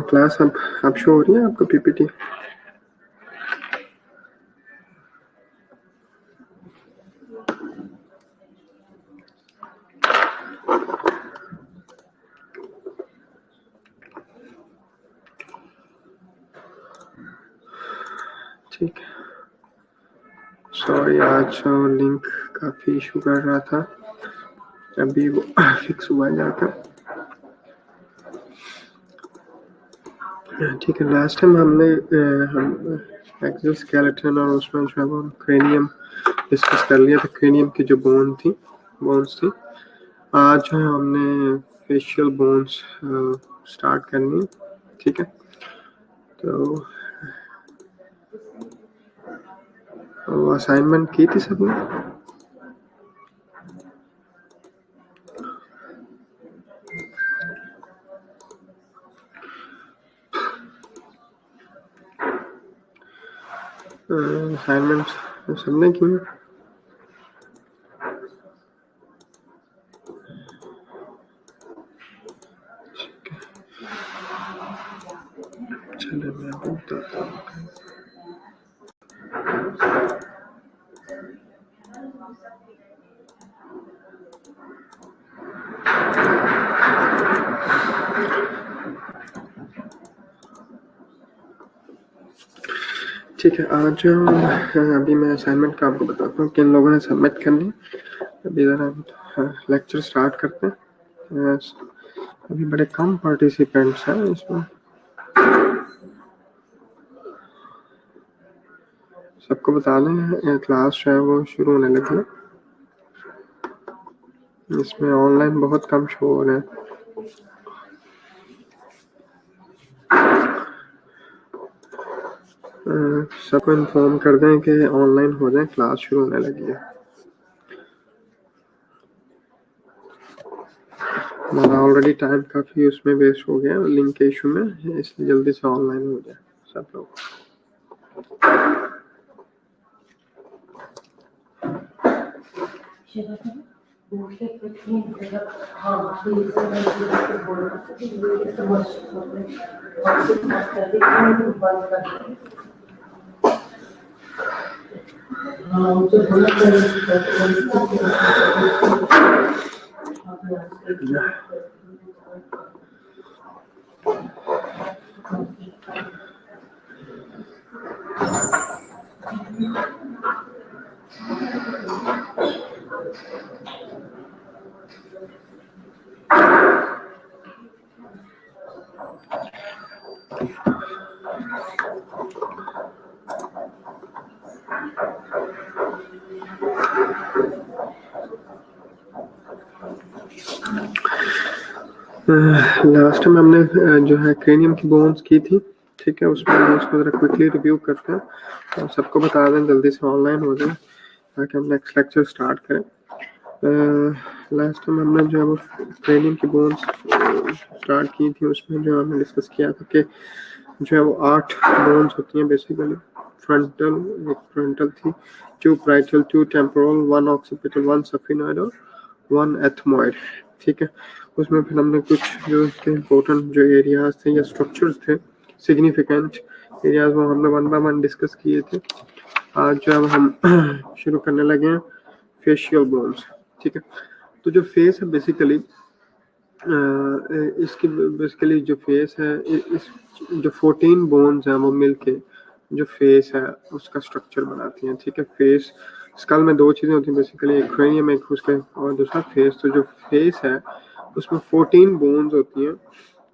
Class अब show हो रही है आपको पीपीटी? ठीक है, सॉरी आज लिंक काफी इशू कर रहा था, अभी वो फिक्स हुआ जाकर। ठीक है, लास्ट टाइम हमने हम एक्सोस्केलेटन और उसमें जो है वो क्रेनियम डिस्कस कर लिया था, क्रेनियम की जो बोन्स थी। आज जो है हमने फेशियल बोन्स स्टार्ट करनी है, ठीक है। तो असाइनमेंट की थी सबने? असाइनमेंट सबने की? चलिए मैं आपको बताता हूँ। ठीक है, आज अभी मैं असाइनमेंट का आपको बताता हूँ किन लोगों ने सबमिट करनी। अभी ज़रा हम लेक्चर स्टार्ट करते हैं। अभी बड़े कम पार्टिसिपेंट्स हैं इसमें, सबको बता दें क्लास जो है वो शुरू होने लगी है। इसमें ऑनलाइन बहुत कम शो हो रहे हैं। सबको इन्फॉर्म कर दें कि ऑनलाइन हो जाए, क्लास शुरू होने लगी है। हमारा ऑलरेडी टाइम काफ़ी उसमें वेस्ट हो गया लिंक के इशू में, इसलिए जल्दी से ऑनलाइन हो जाए सब लोग। लास्ट टाइम हमने जो है क्रेनियम की बोन्स की थी, ठीक है। उसमें उसको जरा क्विकली रिव्यू करते हैं और सबको बता दें जल्दी से ऑनलाइन हो जाए ताकि हम नेक्स्ट लेक्चर स्टार्ट करें। लास्ट टाइम हमने जो है वो क्रेनियम की बोन्स स्टार्ट की थी, उसमें जो हमने डिस्कस किया था कि जो है वो 8 बोन्स होती हैं बेसिकली। फ्रंटल, एक फ्रंटल थी, 2 पैराइटल, 2 टेम्पोरल, 1 ऑक्सीपिटल, 1 सफिनॉइड और 1 एथमॉइड। ठीक है, उसमें फिर हमने कुछ जो इसके इम्पोर्टेंट जो एरियाज थे या स्ट्रक्चर्स थे, सिग्निफिकेंट एरियाज, वो हमने 1 बाय 1 डिस्कस किए थे। आज जो अब हम शुरू करने लगे हैं फेशियल बोन्स। ठीक है, तो जो फेस है बेसिकली इसकी बेसिकली जो फेस है, इस जो 14 बोन्स हैं वो मिलके जो फेस है उसका स्ट्रक्चर बनाती हैं। ठीक है, फेस स्कल में 2 चीज़ें होती हैं बेसिकली, एक क्रेनियम, एक उसके और दूसरा फेस। तो जो फेस है उसमें 14 बोन्स होती हैं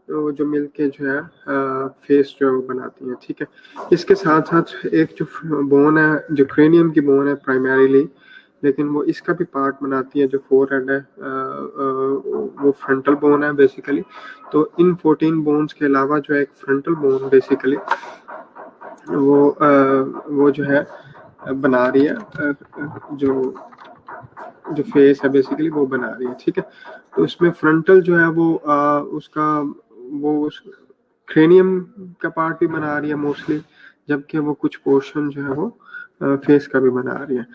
तो जो मिलके जो है फेस जो है वो बनाती हैं। ठीक है, इसके साथ साथ एक जो बोन है, जो क्रेनियम की बोन है प्राइमरीली, लेकिन वो इसका भी पार्ट बनाती है। जो फोरहेड है वो फ्रंटल बोन है बेसिकली। तो इन 14 बोन्स के अलावा जो है एक फ्रंटल बोन बेसिकली वो जो है बना रही है जो फेस है बेसिकली वो बना रही है। ठीक है, तो उसमें फ्रंटल जो है वो उसका वो उस क्रेनियम का पार्ट भी बना रही है मोस्टली, जबकि वो कुछ पोर्शन जो है वो फेस का भी बना रही है।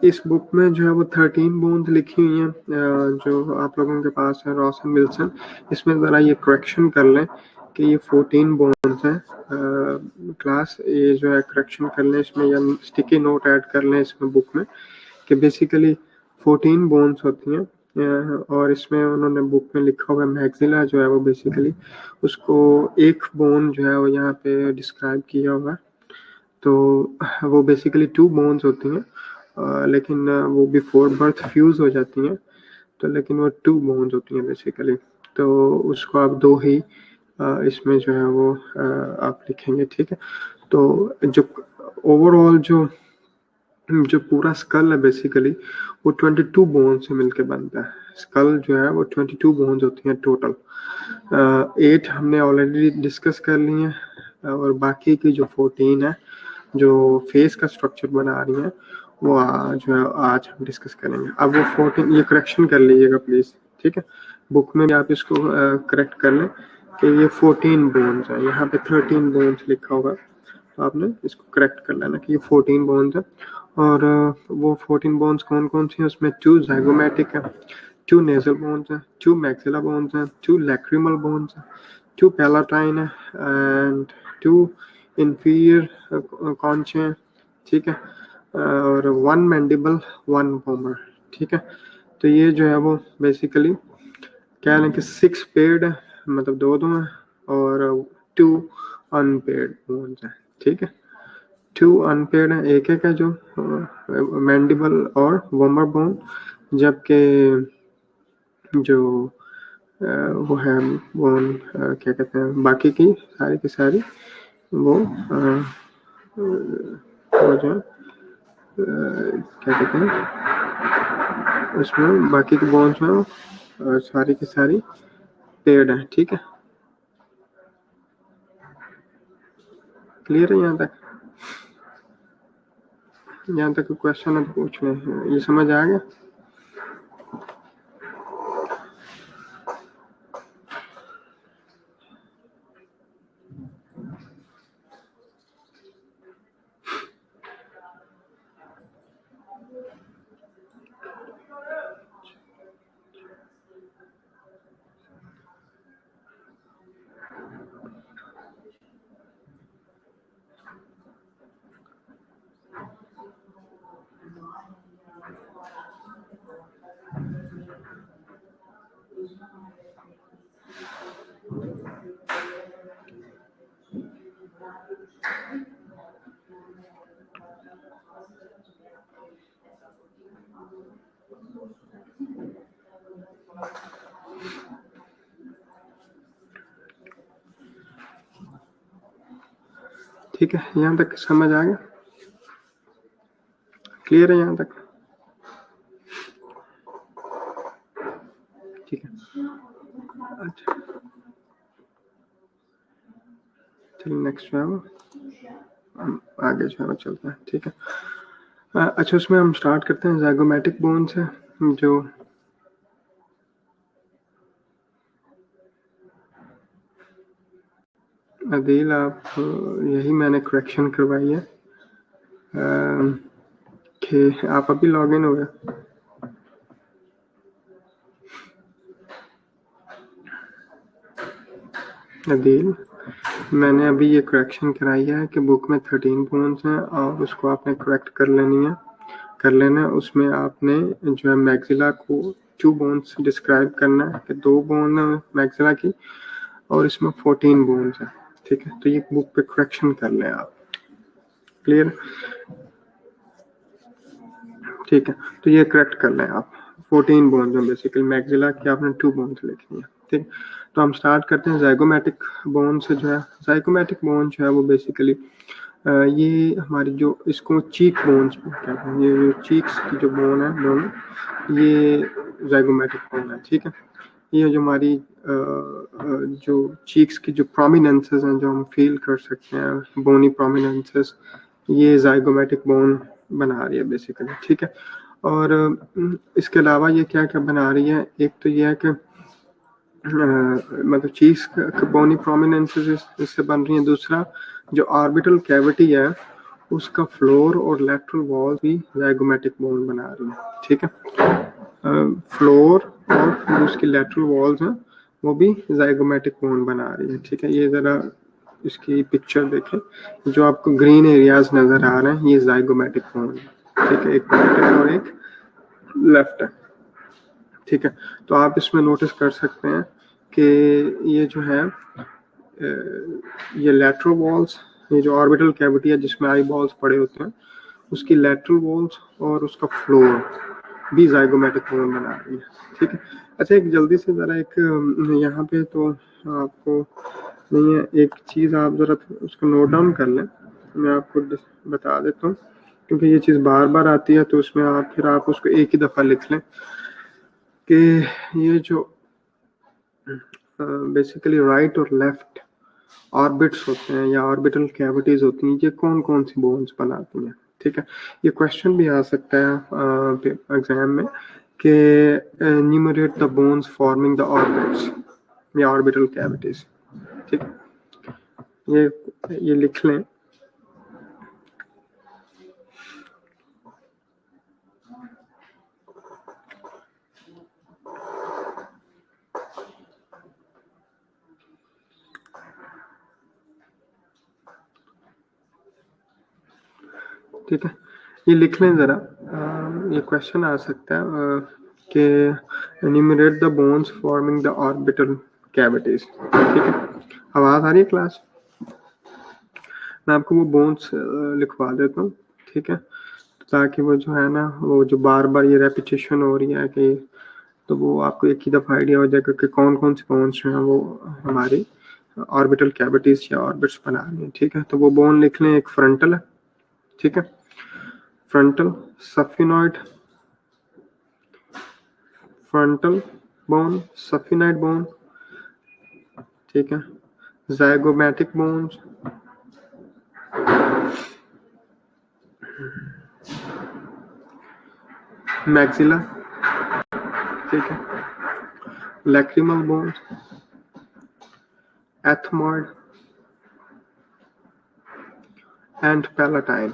इस बुक में जो है वो 13 बोन्स लिखी हुई हैं, जो आप लोगों के पास है, रॉस एंड विल्सन। इसमें ज़रा ये करेक्शन कर लें कि ये 14 बोन्स हैं क्लास, ये जो है करेक्शन कर लें इसमें, या स्टिकी नोट ऐड कर लें इसमें बुक में कि बेसिकली 14 बोन्स होती हैं। और इसमें उन्होंने बुक में लिखा हुआ है मैक्सिला जो है वो बेसिकली उसको एक बोन जो है वो यहाँ पे डिस्क्राइब किया हुआ है। तो वो बेसिकली 2 बोन्स होती हैं, लेकिन वो बिफोर बर्थ फ्यूज हो जाती हैं, तो लेकिन वो 2 बोन्स होती हैं बेसिकली। तो उसको आप 2 ही इसमें जो है वो आप लिखेंगे। ठीक है, तो जो ओवरऑल जो पूरा स्कल है बेसिकली वो 22 बोन से मिलके बनता है। स्कल जो है वो 22 बोन्स होती हैं टोटल। 8 हमने ऑलरेडी डिस्कस कर ली हैं, और बाकी की जो 14 है जो फेस का स्ट्रक्चर बना रही हैं वो जो है आज हम डिस्कस करेंगे। अब वो 14 ये करेक्शन कर लीजिएगा प्लीज। ठीक है, बुक में भी आप इसको करेक्ट कर लें कि ये 14 बोन्स है, यहाँ पे 13 बोन्स लिखा होगा, तो आपने इसको करेक्ट कर लेना कि ये 14 बोन्स है। और वो 14 बोन्स कौन कौन सी हैं, उसमें 2 ज़ाइगोमैटिक है, 2 नेजल बोन्स हैं, 2 मैक्सिला बोन्स हैं, 2 लैक्रिमल बोन्स हैं, 2 पैलाटाइन है एंड 2 इंफीरियर कॉन्च हैं। ठीक है, और 1 मैंडिबल, 1 वोमर। ठीक है, तो ये जो है वो बेसिकली क्या है कि 6 पेयर्ड है, मतलब 2 है, और 2 अनपेयर्ड बोन्स है। ठीक है, 2 अनपेयर्ड है, एक है जो मैंडिबल और वोमर बोन, जबकि जो वो है बोन क्या कहते हैं, बाकी की सारी वो जो क्या कहते हैं, उसमें बाकी के बोन्स में सारी की सारी पेयर्ड है। ठीक है, क्लियर है यहाँ तक? यहाँ तक क्वेश्चन है तो पूछ लें, ये समझ आ गया? ठीक है, यहाँ तक समझ आ गया? क्लियर है यहाँ तक? ठीक है, अच्छा चलिए नेक्स्ट जो है वो हम आगे जो है वो चलते हैं। ठीक है, अच्छा उसमें हम स्टार्ट करते हैं ज़ाइगोमैटिक बोन से। जो अदील आप यही मैंने करेक्शन करवाई है कि आप अभी लॉगिन हुए। अदील मैंने अभी ये करेक्शन कराई है कि बुक में 13 बोन्स हैं और उसको आपने करेक्ट कर लेना है। उसमें आपने जो है मैक्सिला को 2 बोन्स डिस्क्राइब करना है कि 2 बोन है मैक्सिला की और इसमें 14 बोन्स हैं। ठीक है, तो ये बुक पे करेक्शन कर लें आप। क्लियर? ठीक है, तो ये करेक्ट कर लें आप। 14 बोन्स हैं बेसिकली, मैक्सिला की आपने 2 बोन्स लिखनी है। ठीक, तो हम स्टार्ट करते हैं ज़ाइगोमैटिक बोन से। जो है ज़ाइगोमैटिक बोन जो है वो बेसिकली ये हमारी जो इसको चीक बोन्स कहते हैं। ये जो चीक्स की जो बोन है दोनों, ये ज़ाइगोमैटिक बोन है। ठीक है, ये जो हमारी जो चीक्स की जो प्रोमिनेंसेस हैं जो हम फील कर सकते हैं, बोनी प्रोमिनेंसेस, ये ज़ाइगोमैटिक बोन बना रही है बेसिकली। ठीक है, और इसके अलावा ये क्या क्या बना रही है, एक तो ये है कि मतलब चीक्स बोनी प्रोमिनेंसेस इससे बन रही है। दूसरा जो ऑर्बिटल कैविटी है उसका फ्लोर और लेटरल वॉल भी ज़ाइगोमैटिक बोन बना रही है। ठीक है, फ्लोर और जो उसकी लेटरल वॉल्स हैं वो भी ज़ाइगोमैटिक बोन बना रही है। ठीक है, ये ज़रा इसकी पिक्चर देखें, जो आपको ग्रीन एरियाज नज़र आ रहे हैं ये ज़ाइगोमैटिक बोन है। ठीक है, एक राइट है और एक लेफ्ट है। ठीक है, तो आप इसमें नोटिस कर सकते हैं कि ये जो है ये लेटरल वॉल्स, ये जो ऑर्बिटल कैविटी है जिसमें आई बॉल्स पड़े होते हैं, उसकी लेटरल वॉल्स और उसका फ्लोर भी ज़ाइगोमैटिक बोन बना रही है। ठीक है, अच्छा एक जल्दी से ज़रा एक यहाँ पे तो आपको नहीं है, एक चीज़ आप ज़रा उसको नोट डाउन कर लें, मैं आपको बता देता हूँ क्योंकि ये चीज़ बार बार आती है तो उसमें आप उसको एक ही दफ़ा लिख लें कि ये जो बेसिकली राइट और लेफ्ट ऑर्बिट्स होते हैं या ऑर्बिटल कैविटीज होती हैं, ये कौन कौन सी बोन्स बनाती हैं। ठीक है, ये क्वेश्चन भी आ सकता है एग्जाम में कि numerator the bones forming the orbits या ऑर्बिटल कैविटीज। ठीक है, ये लिख लें। ठीक है, ये लिख लें ज़रा, ये क्वेश्चन आ सकता है कि enumerate the bones forming the orbital cavities. ठीक है, आवाज़ आ रही है क्लास? मैं आपको वो बोन्स लिखवा देता हूँ। ठीक है, ताकि वो जो है ना, वो जो बार बार ये रेपिटेशन हो रही है कि, तो वो आपको एक ही दफ़ा आइडिया हो जाएगा कि कौन कौन से बोन्स जो हैं वो हमारी ऑर्बिटल कैविटीज या ऑर्बिट्स बना रही हैं। ठीक है, तो वो बोन लिख लें। एक फ्रंटल है। ठीक है, फ्रंटल सफिनॉइड, फ्रंटल बोन, सफिनॉइड बोन। ठीक है, ज़ाइगोमैटिक बोन्स, मैक्सिला। ठीक है, lacrimal bones, ethmoid and palatine.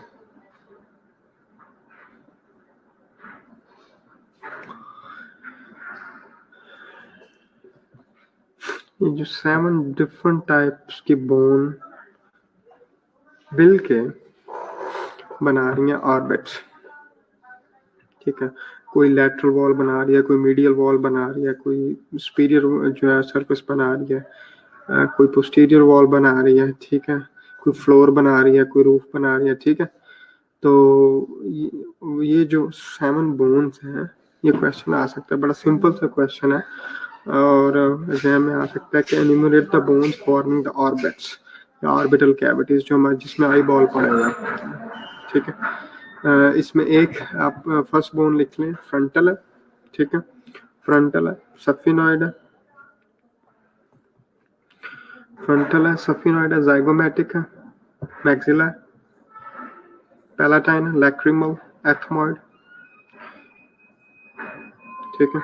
ये जो 7 डिफरेंट टाइप्स की बोन बिल के बना रही हैं ऑर्बिट्स। ठीक है, कोई लेटरल वॉल बना रही है, कोई मीडियल वॉल बना रही है, कोई सुपीरियर जो है सरफेस बना रही है, कोई पोस्टीरियर वॉल बना रही है। ठीक है, कोई फ्लोर बना रही है, कोई रूफ बना रही है। ठीक है, तो ये जो 7 बोन्स हैं, ये क्वेश्चन आ सकता है, बड़ा सिंपल सा क्वेश्चन है और एग्जाम में आ सकता है कि enumerate the bones forming the orbits या ऑर्बिटल कैविटीज जो हमारे जिसमें आई बॉल पड़े हुए हैं। ठीक है, इसमें एक आप फर्स्ट बोन लिख लें, फ्रंटल है। ठीक है, फ्रंटल है, सफिनॉइड है, फ्रंटल है, सफिनॉइड है, ज़ाइगोमैटिक है, मैक्सिला है, पैलेटाइन है, लैक्रिमल, एथमॉइड। ठीक है,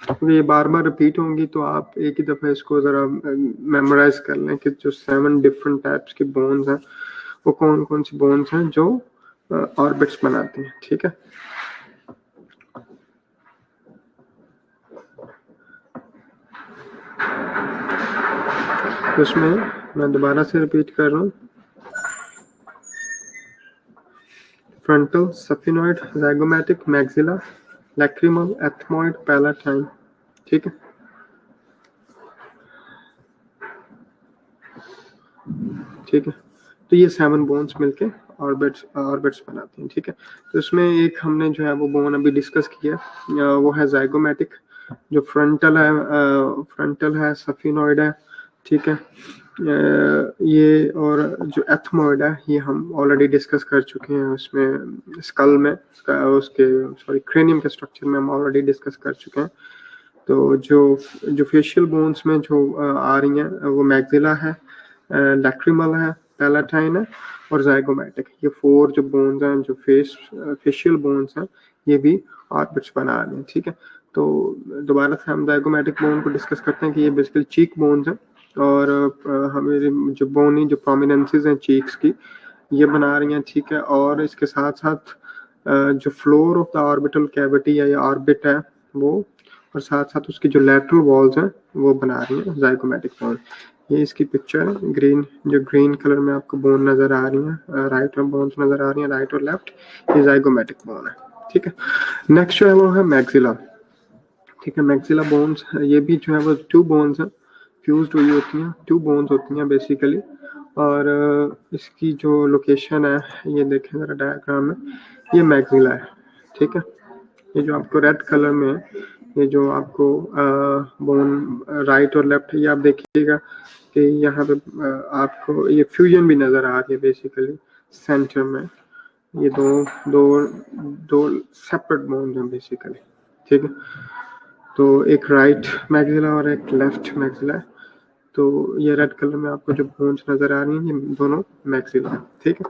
क्योंकि ये बार बार रिपीट होंगी, तो आप एक ही दफ़ा इसको ज़रा मेमोराइज कर लें कि जो 7 डिफरेंट टाइप्स के बोन्स हैं वो कौन कौन सी बोन्स हैं जो ऑर्बिट्स बनाते हैं। ठीक है, तो इसमें मैं दोबारा से रिपीट कर रहा हूँ, frontal, sphenoid, zygomatic, maxilla, lacrimal, ethmoid, palatine. ठीक है, ठीक है, तो ये 7 बोन्स मिलके ऑर्बिट्स बनाते हैं। ठीक है, तो इसमें एक हमने जो है वो बोन अभी डिस्कस किया, वो है ज़ाइगोमैटिक, जो फ्रंटल है, सफिनॉइड है। ठीक है, ये और जो एथमॉइड है ये हम ऑलरेडी डिस्कस कर चुके हैं, उसमें स्कल में उसके क्रेनियम के स्ट्रक्चर में हम ऑलरेडी डिस्कस कर चुके हैं। तो जो फेशियल बोन्स में जो आ रही हैं वो मैक्सिला है, लैक्रिमल है, पैलाटाइन है और ज़ाइगोमैटिक। ये 4 जो बोन्स हैं, जो फेशियल बोन्स हैं, ये भी ऑर्बिट्स बना रहे हैं। ठीक है, तो दोबारा से हम ज़ाइगोमैटिक बोन को डिस्कस करते हैं कि ये बेसिकली चीक बोन्स हैं, और हमें जो बोनी जो प्रोमिनेंसेस हैं चीक्स की, ये बना रही हैं। ठीक है, और इसके साथ साथ जो floor of the orbital cavity है या ऑर्बिट है वो, और साथ साथ उसकी जो लैटरल वॉल्स हैं वो बना रही हैं ज़ाइगोमैटिक बोन। ये इसकी पिक्चर है, ग्रीन कलर में आपको बोन नजर आ रही है, राइट में बोन्स नजर आ रही हैं, राइट और लेफ्ट, ये ज़ाइगोमैटिक बोन है। ठीक है, नेक्स्ट जो है वो है मैक्सिला। ठीक है, मैक्सिला बोन्स, ये भी जो है वो 2 बोन्स हैं, फ्यूज्ड हुई होती हैं, 2 बोन्स होती हैं बेसिकली, और इसकी जो लोकेशन है ये देखें जरा डायग्राम में, ये मैक्सिला है। ठीक है, ये जो आपको रेड कलर में है, ये जो आपको बोन राइट और लेफ्ट है, ये आप देखिएगा कि यहाँ पे आपको ये फ्यूजन भी नजर आ रही है बेसिकली सेंटर में। ये दो सेपरेट बोन्स हैं बेसिकली। ठीक है, तो एक राइट मैक्सिला और एक लेफ्ट मैक्सिला है। तो ये रेड कलर में आपको जो बोन्स नजर आ रही हैं ये दोनों मैक्सिला है। ठीक है,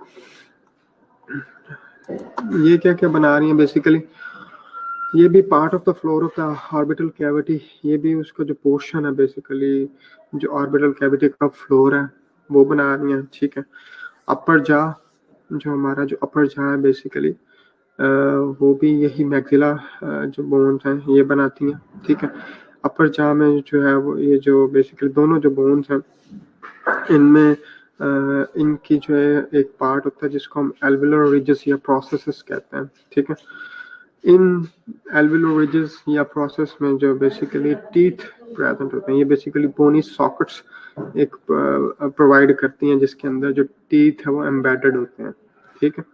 ये क्या क्या बना रही हैं बेसिकली, ये भी part of the floor of the orbital cavity, ये भी उसका जो पोर्शन है बेसिकली जो ऑर्बिटल कैविटी का फ्लोर है वो बना रही हैं। ठीक है, अपर जा, जो हमारा जो अपर जा है बेसिकली वो भी यही मैक्सिला जो बोन्स हैं ये बनाती हैं। ठीक है, अपर जा में जो है वो ये जो बेसिकली दोनों जो बोन्स हैं इनमें इनकी जो है एक पार्ट होता है जिसको हम एल्वियोलर रिजेस या प्रोसेसेस कहते हैं। ठीक है, इन एल्वियोलर रिजेस या प्रोसेस में जो बेसिकली टीथ प्रेजेंट होते हैं, ये बेसिकली बोनी सॉकेट्स एक प्रोवाइड करती हैं जिसके अंदर जो टीथ है वो एम्बेडेड होते हैं। ठीक है,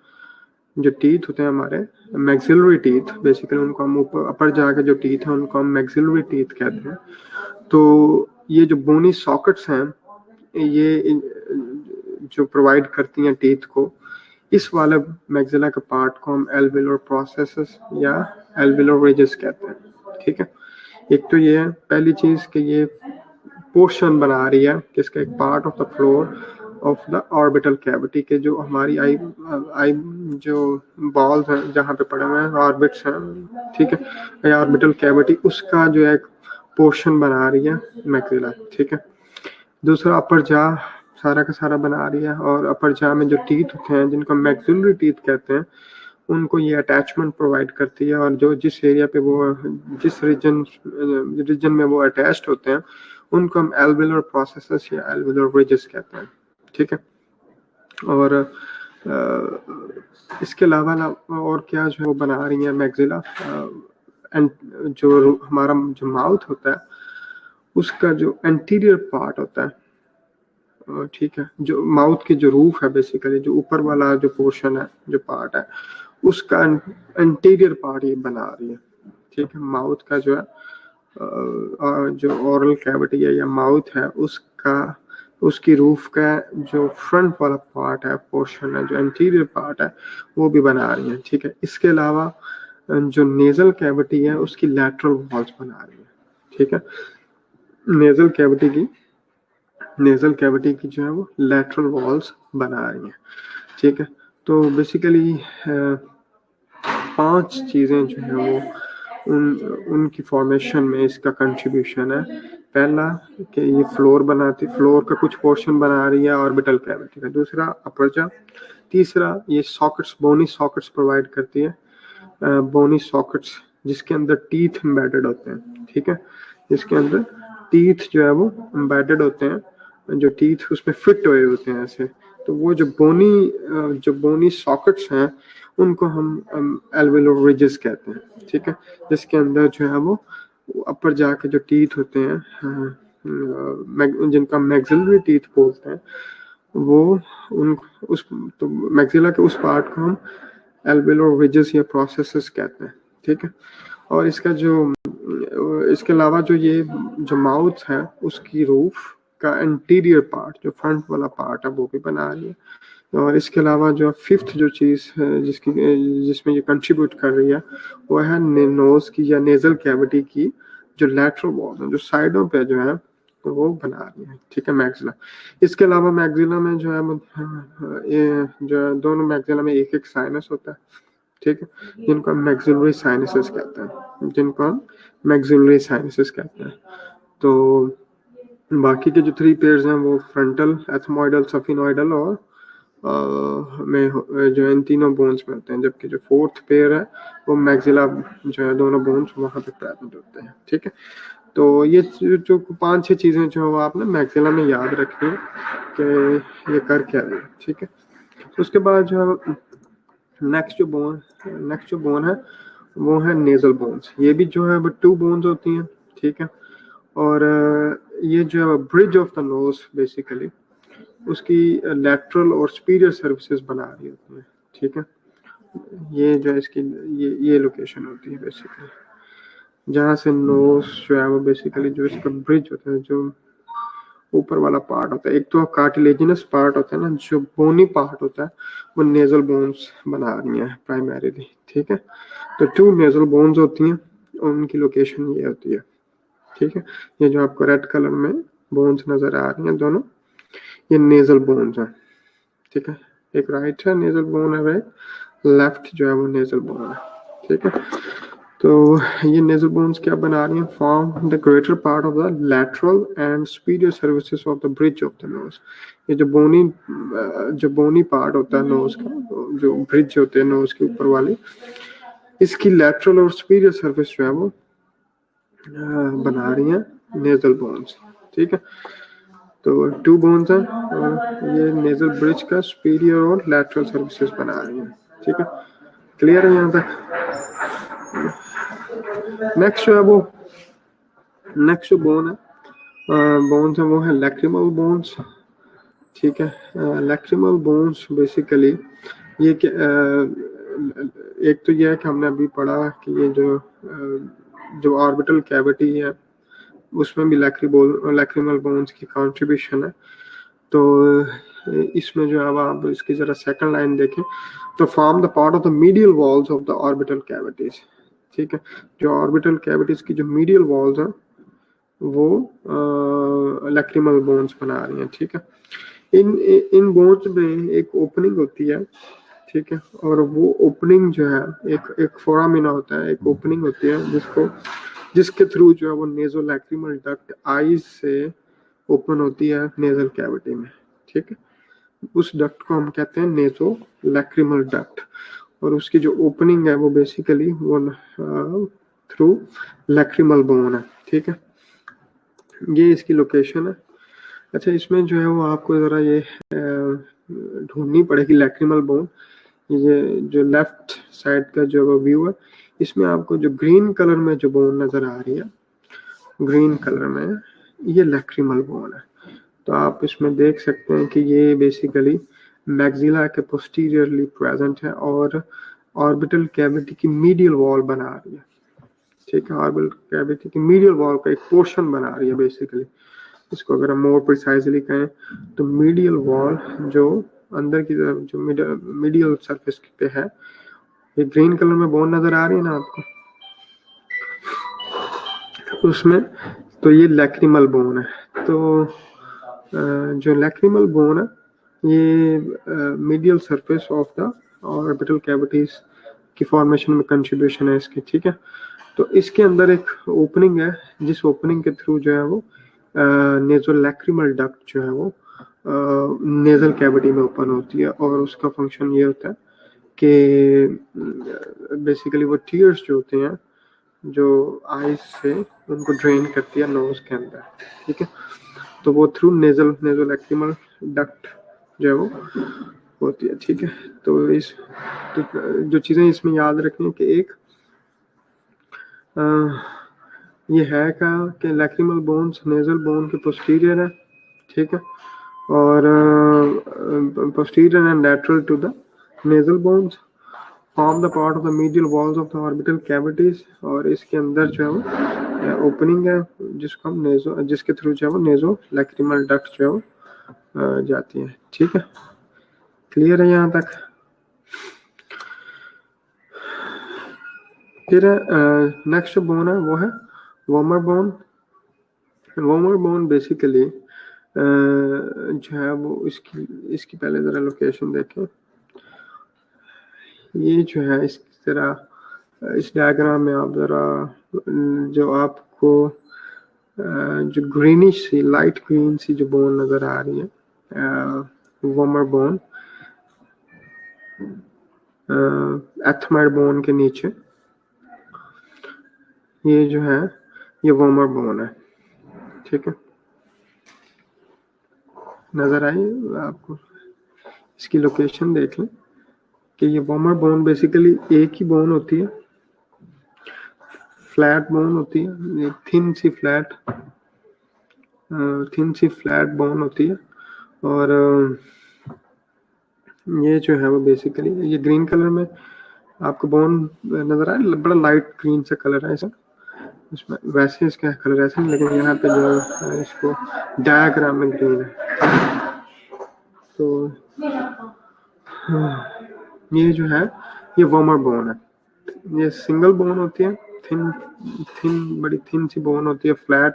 जो टीथ होते हैं हमारे मैक्सिलरी टीथ, बेसिकली उनको हम ऊपर अपर जाके जो टीथ है उनको हम मैक्सिलरी टीथ कहते हैं। तो ये जो बोनी सॉकेट्स हैं ये जो प्रोवाइड करती हैं टीथ को, इस वाले मैक्सिला के पार्ट को हम एल्वियोलर प्रोसेसेस या एल्वियोलर रिजेस कहते हैं। ठीक है, एक तो ये है पहली चीज कि ये पोर्शन बना रही है किसका, एक part of the floor of the orbital cavity के जो हमारी आई जो बॉल्स हैं जहाँ पे पड़े हुए हैं ऑर्बिट्स हैं। ठीक है, या ऑर्बिटल कैविटी उसका जो है पोर्शन बना रही है मैक्सिला। ठीक है, दूसरा अपर जा सारा का सारा बना रही है, और अपर जा में जो टीथ होते हैं जिनको मैक्सिलरी टीथ कहते हैं उनको ये अटैचमेंट प्रोवाइड करती है, और जो जिस एरिया पे वो जिस रीजन में वो अटैच्ड होते हैं उनको हम एल्वियोलर प्रोसेसेस या एल्वियोलर रिजेस कहते हैं। ठीक है, और इसके अलावा और क्या जो है वो बना रही है मैक्सिला, एंड जो हमारा जो माउथ होता है उसका जो एंटीरियर पार्ट होता है, ठीक है, जो माउथ की जो रूफ है बेसिकली जो ऊपर वाला जो पोर्शन है जो पार्ट है उसका एंटीरियर पार्ट ये बना रही है। ठीक है, माउथ का जो है जो ओरल कैविटी है या माउथ है उसकी रूफ का जो फ्रंट वाला पार्ट है पोर्शन है जो एंटीरियर पार्ट है वो भी बना रही है। ठीक है, इसके अलावा जो नेजल कैविटी है उसकी लैटरल वॉल्स बना रही है। ठीक है, नेजल कैविटी की जो है वो लैटरल वॉल्स बना रही है। ठीक है, तो बेसिकली 5 चीजें जो है वो उनकी फॉर्मेशन में इसका कंट्रीब्यूशन है। पहला कि ये फ्लोर का कुछ पोर्शन बना रही है ऑर्बिटल कैविटी का। दूसरा अपर्चर। तीसरा ये सॉकेट्स, बोनी सॉकेट्स प्रोवाइड करती है, बोनी सॉकेट्स जिसके अंदर टीथ एम्बेडेड होते हैं, ठीक है, जिसके अंदर टीथ जो है वो एम्बेडेड होते हैं, जो टीथ उसमें फिट हुए होते हैं ऐसे। तो वो जो बोनी सॉकेट्स हैं उनको हम एल्वेओलर रिजेस कहते हैं, ठीक है, जिसके अंदर जो है वो ऊपर जाके जो टीथ होते हैं, जिनका मैक्सिलरी टीथ बोलते हैं, वो उन उस तो मैक्सिला के उस पार्ट को हम एल्वेओलर रिजेस या प्रोसेसेस कहते हैं, ठीक है। और इसके अलावा जो माउथ है उसकी रूफ का इंटीरियर पार्ट, जो फ्रंट वाला पार्ट है, वो भी बना रही है। और इसके अलावा जो फिफ्थ जो चीज़ है जिसमें ये कंट्रीब्यूट कर रही है वो है नोज की या नेजल कैविटी की जो लैटरल वॉल है, जो साइडों पे जो है तो वो बना रही है, ठीक है, मैक्सिला। इसके अलावा मैक्सिला में जो है ये जो दोनों मैक्सिला में एक साइनस होता है, ठीक है, जिनको हम मैक्सिलरी साइनसेस कहते हैं। तो बाकी के जो 3 पेयर्स हैं वो फ्रंटल, एथमोइडल, सफिनोइडल और में जो इन तीनों बोन्स में होते हैं, जबकि जो 4th पेयर है वो मैक्सिला जो है दोनों बोन्स वहां पे प्रेजेंट होते हैं, ठीक है। तो ये जो 5-6 चीजें जो आपने मैक्सिला में याद रखनी है कि ये कर क्या रही है, ठीक है। तो उसके बाद जो नेक्स्ट जो बोन है वो है नेजल बोन्स। ये भी जो है वो 2 बोन्स होती हैं, ठीक है। और ये जो है bridge of the nose basically उसकी लैटरल और सुपीरियर सर्विसेज बना रही होती है, ठीक है। ये जो है इसकी ये लोकेशन होती है बेसिकली, जहाँ से नोज जो है वो बेसिकली जो इसका ब्रिज होता है, जो ऊपर वाला पार्ट होता है, एक तो कार्टिलेजिनस पार्ट होता है ना, जो बोनी पार्ट होता है वो नेजल बोन्स बना रही है प्राइमरीली, ठीक है। तो 2 नेजल बोन्स होती हैं और उनकी लोकेशन ये होती है, ठीक है। ये जो आपको रेड कलर में बोन्स नजर आ रही हैं दोनों, ये नेजल बोन्स हैं, ठीक है। एक राइट है नेजल बोन है, लेफ्ट जो है वो नेजल बोन है, ठीक है। तो ये नेजल बोन्स क्या बना रही हैं? Form the greater part of the lateral and superior services of the bridge of the nose. ये जो बोनी पार्ट होता है नोज का, जो ब्रिज होते हैं नोज के ऊपर वाली, इसकी लैटरल और सुपीरियर सर्विस जो है वो बना रही हैं नेजल बोन्स, ठीक है। तो 2 बोन्स हैं और ये नेजल ब्रिज का सुपीरियर और लैटरल सर्विसेज बना रही हैं, ठीक है। क्लियर है यहाँ तक? नेक्स्ट जो बोन है बोन्स है वो है लैक्रिमल बोन्स, ठीक है। लैक्रिमल बोन्स बेसिकली ये एक तो ये है कि हमने अभी पढ़ा कि ये जो ऑर्बिटल कैविटी है उसमें भी लैक्रिमल बोन्स की कंट्रीब्यूशन है। तो इसमें जो है आप इसकी जरा सेकंड लाइन देखें तो form the part of the medial walls of the orbital cavities, ठीक है। जो ऑर्बिटल कैविटीज की जो मीडियल वॉल्स हैं वो लैक्रिमल बोन्स बना रही हैं, ठीक है। इन बोन्स में एक ओपनिंग होती है, ठीक है, और वो ओपनिंग जो है एक फोरामिना होता है, एक ओपनिंग होती है जिसके थ्रू जो है वो नेजोलैक्रिमल डक्ट आईज से ओपन होती है नेजल कैविटी में, ठीक है। उस डक्ट को हम कहते हैं नेजोलैक्रिमल डक्ट, और उसकी जो ओपनिंग है वो बेसिकली वो थ्रू लैक्रिमल बोन है, ठीक है। ये इसकी लोकेशन है। अच्छा, इसमें जो है वो आपको जरा ये ढूंढनी पड़ेगी लैक्रिमल बोन। ये जो लेफ्ट साइड का जो व्यू है इसमें आपको जो ग्रीन कलर में जो बोन नजर आ रही है, ग्रीन कलर में ये लैक्रिमल बोन है। तो आप इसमें देख सकते हैं कि ये बेसिकली मैक्सिला के पोस्टीरियरली प्रेजेंट है और ऑर्बिटल कैविटी की मीडियल वॉल बना रही है, ठीक है। ऑर्बिटल कैविटी की मीडियल वॉल का एक पोर्शन बना रही है बेसिकली। इसको अगर हम मोर प्रिसाइजली कहें तो मीडियल वॉल जो अंदर की तरफ जो मीडियल सरफेस पे है, ये ग्रीन कलर में बोन नजर आ रही है ना आपको उसमें, तो ये लैक्रिमल बोन है। तो जो लैक्रिमल बोन है ये medial surface of the orbital cavities की फॉर्मेशन में कंट्रीब्यूशन है इसकी, ठीक है। तो इसके अंदर एक ओपनिंग है, जिस ओपनिंग के थ्रू जो है वो नेज़ोलैक्रिमल डक्ट जो है वो नेजल कैविटी में ओपन होती है, और उसका फंक्शन ये होता है कि बेसिकली वो टीयर्स जो होते हैं जो आईज से उनको ड्रेन करती है नोज के अंदर, ठीक है। तो वो थ्रू नेज़ोलैक्रिमल डक्ट जो है वो होती है, ठीक है। तो जो चीज़ें इसमें याद रखनी है कि एक ये है क्या कि लैक्रिमल बोन्स नेजल बोन के पोस्टीरियर है, ठीक है, और posterior and lateral to the nasal bones, form the part of the medial walls of the orbital cavities, और इसके अंदर जो है वो ओपनिंग है जिसको हम जिसके थ्रू जो है वो नेजो लैक्रिमल डक्ट जो है वो जाती है, ठीक है। क्लियर है यहाँ तक? फिर नेक्स्ट जो बोन है वो है वॉमर बोन। वॉमर बोन बेसिकली जो है वो इसकी पहले जरा लोकेशन देखें। ये जो है इस तरह इस डायग्राम में आप जरा जो आपको जो ग्रीनिश सी लाइट ग्रीन सी जो बोन नजर आ रही है वॉमर बोन, एथमाइड बोन के नीचे ये जो है ये वॉमर बोन है, ठीक है। नजर आई आपको? इसकी लोकेशन देख लें कि ये वॉमर बोन बेसिकली एक ही बोन होती है, फ्लैट बोन होती है, थिन सी फ्लैट बोन होती है, और ये जो है वो बेसिकली ये ग्रीन कलर में आपको बोन नजर आ रहा है, बड़ा लाइट ग्रीन सा कलर है इसमें वैसे इसका कलर ऐसा नहीं, लेकिन यहाँ पे जो है इसको डायग्राम में ग्रीन है। तो ये जो है ये वॉमर बोन है, ये सिंगल बोन होती है, बड़ी थिन सी बोन होती है, फ्लैट।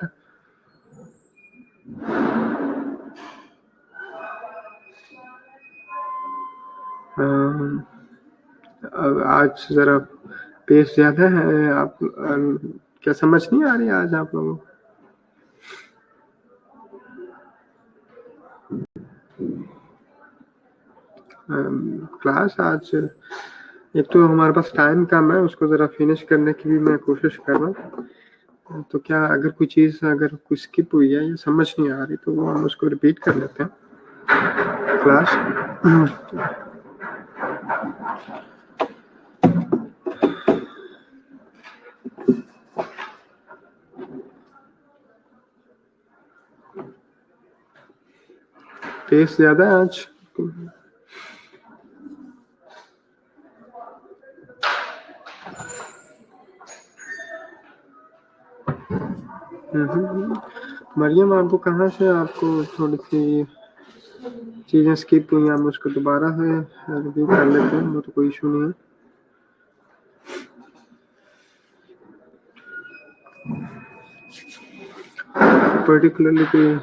आज जरा पेस ज्यादा है, आप क्या समझ नहीं आ रही आज आप लोगों को? क्लास आज एक तो हमारे पास टाइम कम है, उसको जरा फिनिश करने की भी मैं कोशिश कर रहा हूँ। तो क्या अगर कोई चीज अगर कोई स्किप हुई है या समझ नहीं आ रही तो वो हम उसको रिपीट कर लेते हैं क्लास। पेस ज्यादा है आज। मरियम, आपको कहाँ से आपको थोड़ी सी चीजें स्किप हुई, हम उसको दोबारा से रिव्यू कर लेते हैं, वो तो कोई इशू नहीं है। पर्टिकुलरली कोई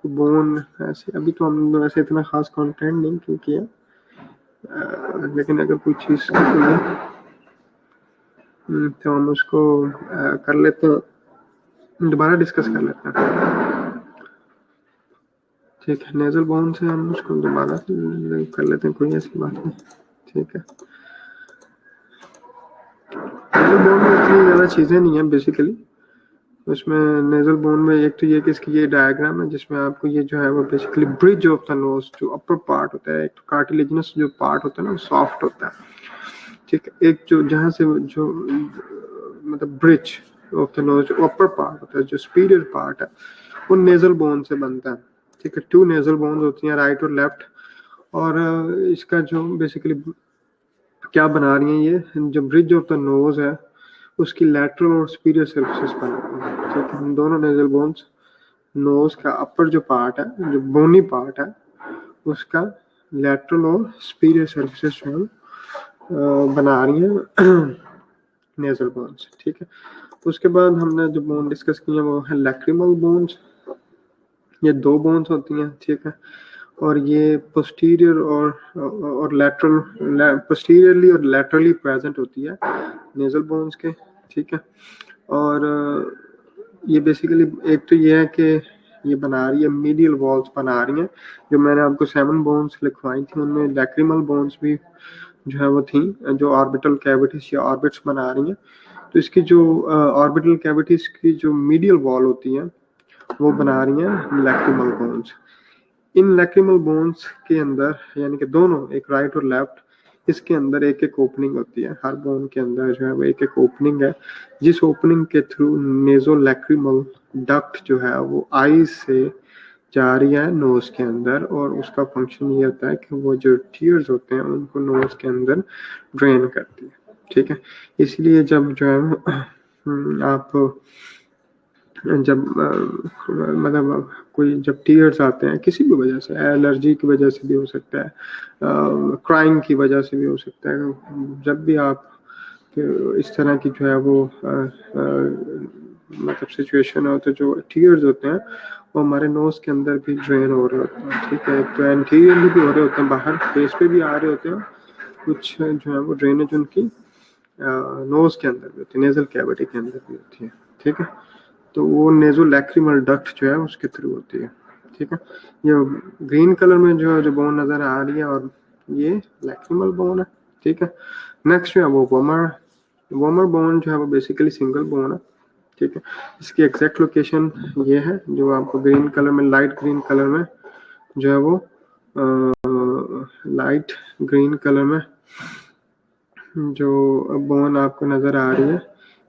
बोन ऐसे अभी तो हम ऐसे इतना खास कंटेंट नहीं किया, लेकिन अगर कोई चीज स्किप हुई है तो हम उसको कर लेते हैं, दोबारा डिस्कस कर लेते हैं, ठीक है। नेजल बोन से हम उसको दोबारा कर लेते हैं, कोई ऐसी बात नहीं, ठीक है। नेजल बोन में इतनी ज़्यादा चीज़ें नहीं है बेसिकली उसमें। नेजल बोन में एक तो ये कि इसकी ये डायग्राम है जिसमें आपको ये जो है वो basically bridge of the nose जो अपर पार्ट होता है, एक तो कार्टिलेजिनस जो पार्ट होता है ना वो सॉफ्ट होता है, ठीक है। एक जो जहाँ से जो मतलब ब्रिज ऑफ द नोज जो अपर पार्ट होता है, जो सुपीरियर पार्ट है, वो नेजल बोन से बनता है, ठीक है। 2 नेजल बोन्स होती हैं, राइट और लेफ्ट, और इसका जो बेसिकली क्या बना रही है ये जो ब्रिज ऑफ द नोज है उसकी लैटरल और सुपीरियर सर्फेसेस बना रही है, ठीक है। दोनों नेजल बोन्स नोज का अपर जो पार्ट है, जो बोनी पार्ट है, उसका लैटरल और सुपीरियर सर्फेसेस जो बना रही है नेजल बोन्स, ठीक है। उसके बाद हमने जो बोन डिस्कस किया वो है लैक्रिमल बोन्स। ये 2 बोन्स होती हैं, ठीक है, और ये पोस्टीरियर और लैटरल, पोस्टीरियरली और लैटरली प्रेजेंट होती है नेजल बोन्स के, ठीक है। और ये बेसिकली एक तो ये है कि ये बना रही है मीडियल वॉल्स बना रही हैं। जो मैंने आपको 7 बोन्स लिखवाई थी उनमें लैक्रिमल बोन्स भी जो है वो थी, जो ऑर्बिटल कैविटीज या ऑर्बिट्स बना रही हैं। तो इसकी जो ऑर्बिटल कैविटीज की जो मीडियल वॉल होती है वो बना रही हैं लैक्रिमल बोन्स। इन लैक्रिमल बोन्स के अंदर यानी कि दोनों, एक राइट और लेफ्ट, इसके अंदर एक एक ओपनिंग होती है। हर बोन के अंदर जो है वो एक एक ओपनिंग है, जिस ओपनिंग के थ्रू नेजोलैक्रिमल डक्ट जो है वो आईज से जा रही है नोज के अंदर, और उसका फंक्शन ये होता है कि वो जो टीयर्स होते हैं उनको नोज के अंदर ड्रेन करती है, ठीक है। इसलिए जब जो है आप जब मतलब कोई जब टीयर्स आते हैं किसी भी वजह से, एलर्जी की वजह से भी हो सकता है, क्राइंग की वजह से भी हो सकता है, जब भी आप इस तरह की जो है वो मतलब सिचुएशन हो तो जो टीयर्स होते हैं वो हमारे नोज के अंदर भी ड्रेन हो रहे होते हैं, ठीक है। तो एंटीरियरली भी हो रहे होते हैं, बाहर फेस पे भी आ रहे होते हैं, कुछ जो है वो ड्रेनेज उनकी नोज के अंदर भी होती है, नेजल कैविटी के अंदर भी होती है, ठीक है। तो वो नेजोलैक्रिमल डक्ट जो है उसके थ्रू होती है, ठीक है। ये ग्रीन कलर में जो बोन नजर आ रही है और ये लैक्रिमल बोन है, ठीक है। नेक्स्ट जो है वो वोमर बोन जो है वो बेसिकली सिंगल बोन है, ठीक है। इसकी एग्जैक्ट लोकेशन ये है जो आपको ग्रीन कलर में, लाइट ग्रीन कलर में जो है वो लाइट ग्रीन कलर में जो बोन आपको नजर आ रही है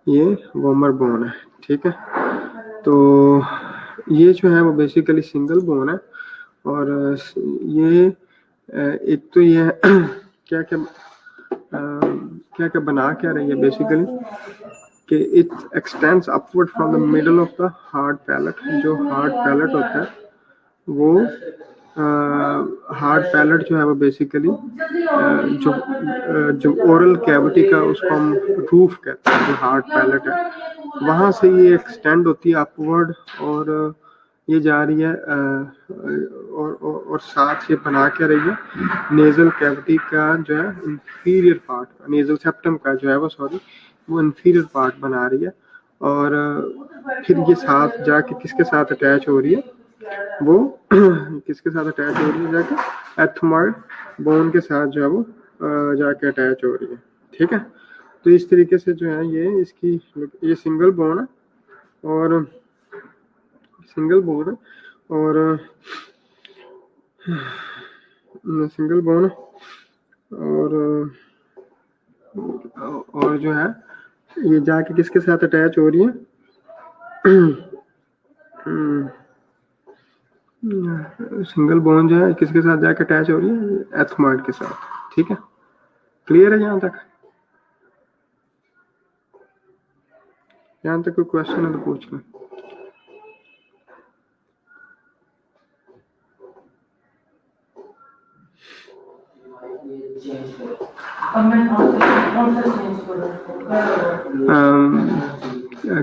ये वोमर बोन है, ठीक है। तो ये जो है वो बेसिकली सिंगल बोन है, और ये एक तो ये क्या क्या बना क्या रही है बेसिकली कि it extends upward from the middle of the hard palate. जो हार्ड पैलेट होता है वो हार्ड पैलेट जो है वो बेसिकली जो ओरल कैविटी का उसको हम रूफ कहते हैं, जो हार्ड पैलेट है वहां से ये एक्सटेंड होती है अपवर्ड, और ये जा रही है और साथ ये बना क्या रही है नेजल कैविटी का जो है इंफीरियर पार्ट, नेजल सेप्टम का जो है वो वो इंफीरियर पार्ट बना रही है। और फिर ये साथ जाके किसके साथ अटैच हो रही है, वो किसके साथ अटैच हो रही है, जाके एथमॉइड बोन के साथ जो है वो जाके अटैच हो रही है, ठीक है। तो इस तरीके से जो है ये सिंगल बोन है और सिंगल बोन और जो है ये जाके किसके साथ अटैच हो रही है सिंगल बोन जो है किसके साथ जाके अटैच हो रही है, एथमॉइड के साथ, ठीक है। क्लियर है यहाँ तक? यहाँ तक कोई क्वेश्चन है तो पूछ लें।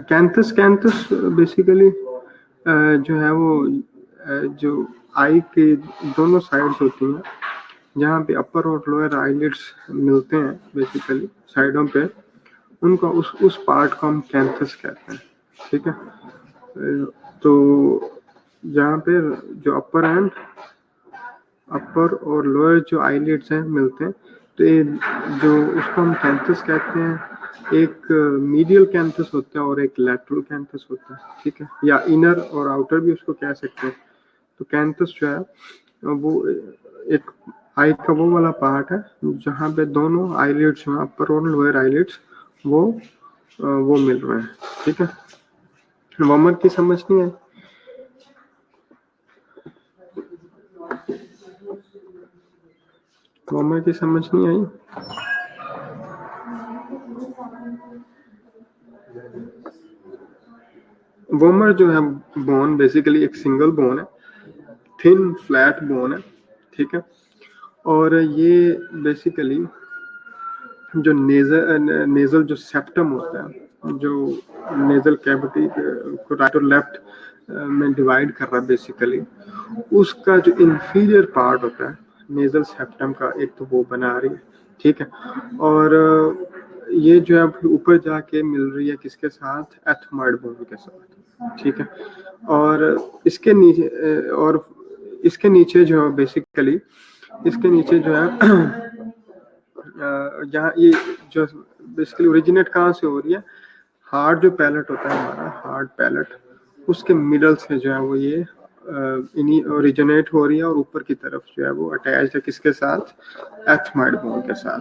कैंथस बेसिकली जो है वो जो आई के दोनों साइड्स होती हैं, जहाँ पे अपर और लोअर आईलिड्स मिलते हैं बेसिकली साइडों पे, उनका उस पार्ट को हम कैंथस कहते हैं, ठीक है। तो जहाँ पे जो अपर और लोअर जो आईलिड्स हैं मिलते हैं, तो ये जो उसको हम कैंथस कहते हैं। एक मीडियल कैंथस होता है और एक लैटरल कैंथस होता है, ठीक है, या इनर और आउटर भी उसको कह सकते हैं। तो कैंथस जो है वो एक आई का वो वाला पार्ट है जहाँ पे दोनों आईलिड्स हैं, अपर और लोअर आईलिड्स वो मिल रहे हैं, ठीक है। वॉमर की समझ नहीं है? वॉमर की समझ नहीं आई? वॉमर जो है बोन बेसिकली एक सिंगल बोन है, थिन फ्लैट बोन है, ठीक है। और ये बेसिकली जो नेजल जो सेप्टम होता है, जो नेजल कैविटी को राइट और लेफ्ट में डिवाइड कर रहा है बेसिकली, उसका जो इंफीरियर पार्ट होता है नेजल सेप्टम का, एक तो वो बना रही है, ठीक है। और ये जो है ऊपर जाके मिल रही है किसके साथ, एथमॉइड बोन के साथ, ठीक है। और इसके नीचे जो है बेसिकली, इसके नीचे जो है यहाँ ये जो बेसिकली ओरिजिनेट कहाँ से हो रही है, हार्ड जो पैलेट होता है हमारा, हार्ड पैलेट, उसके मिडल से जो है वो ये ओरिजिनेट हो रही है, और ऊपर की तरफ जो है वो अटैच है किसके साथ, एथमॉइड बोन के साथ।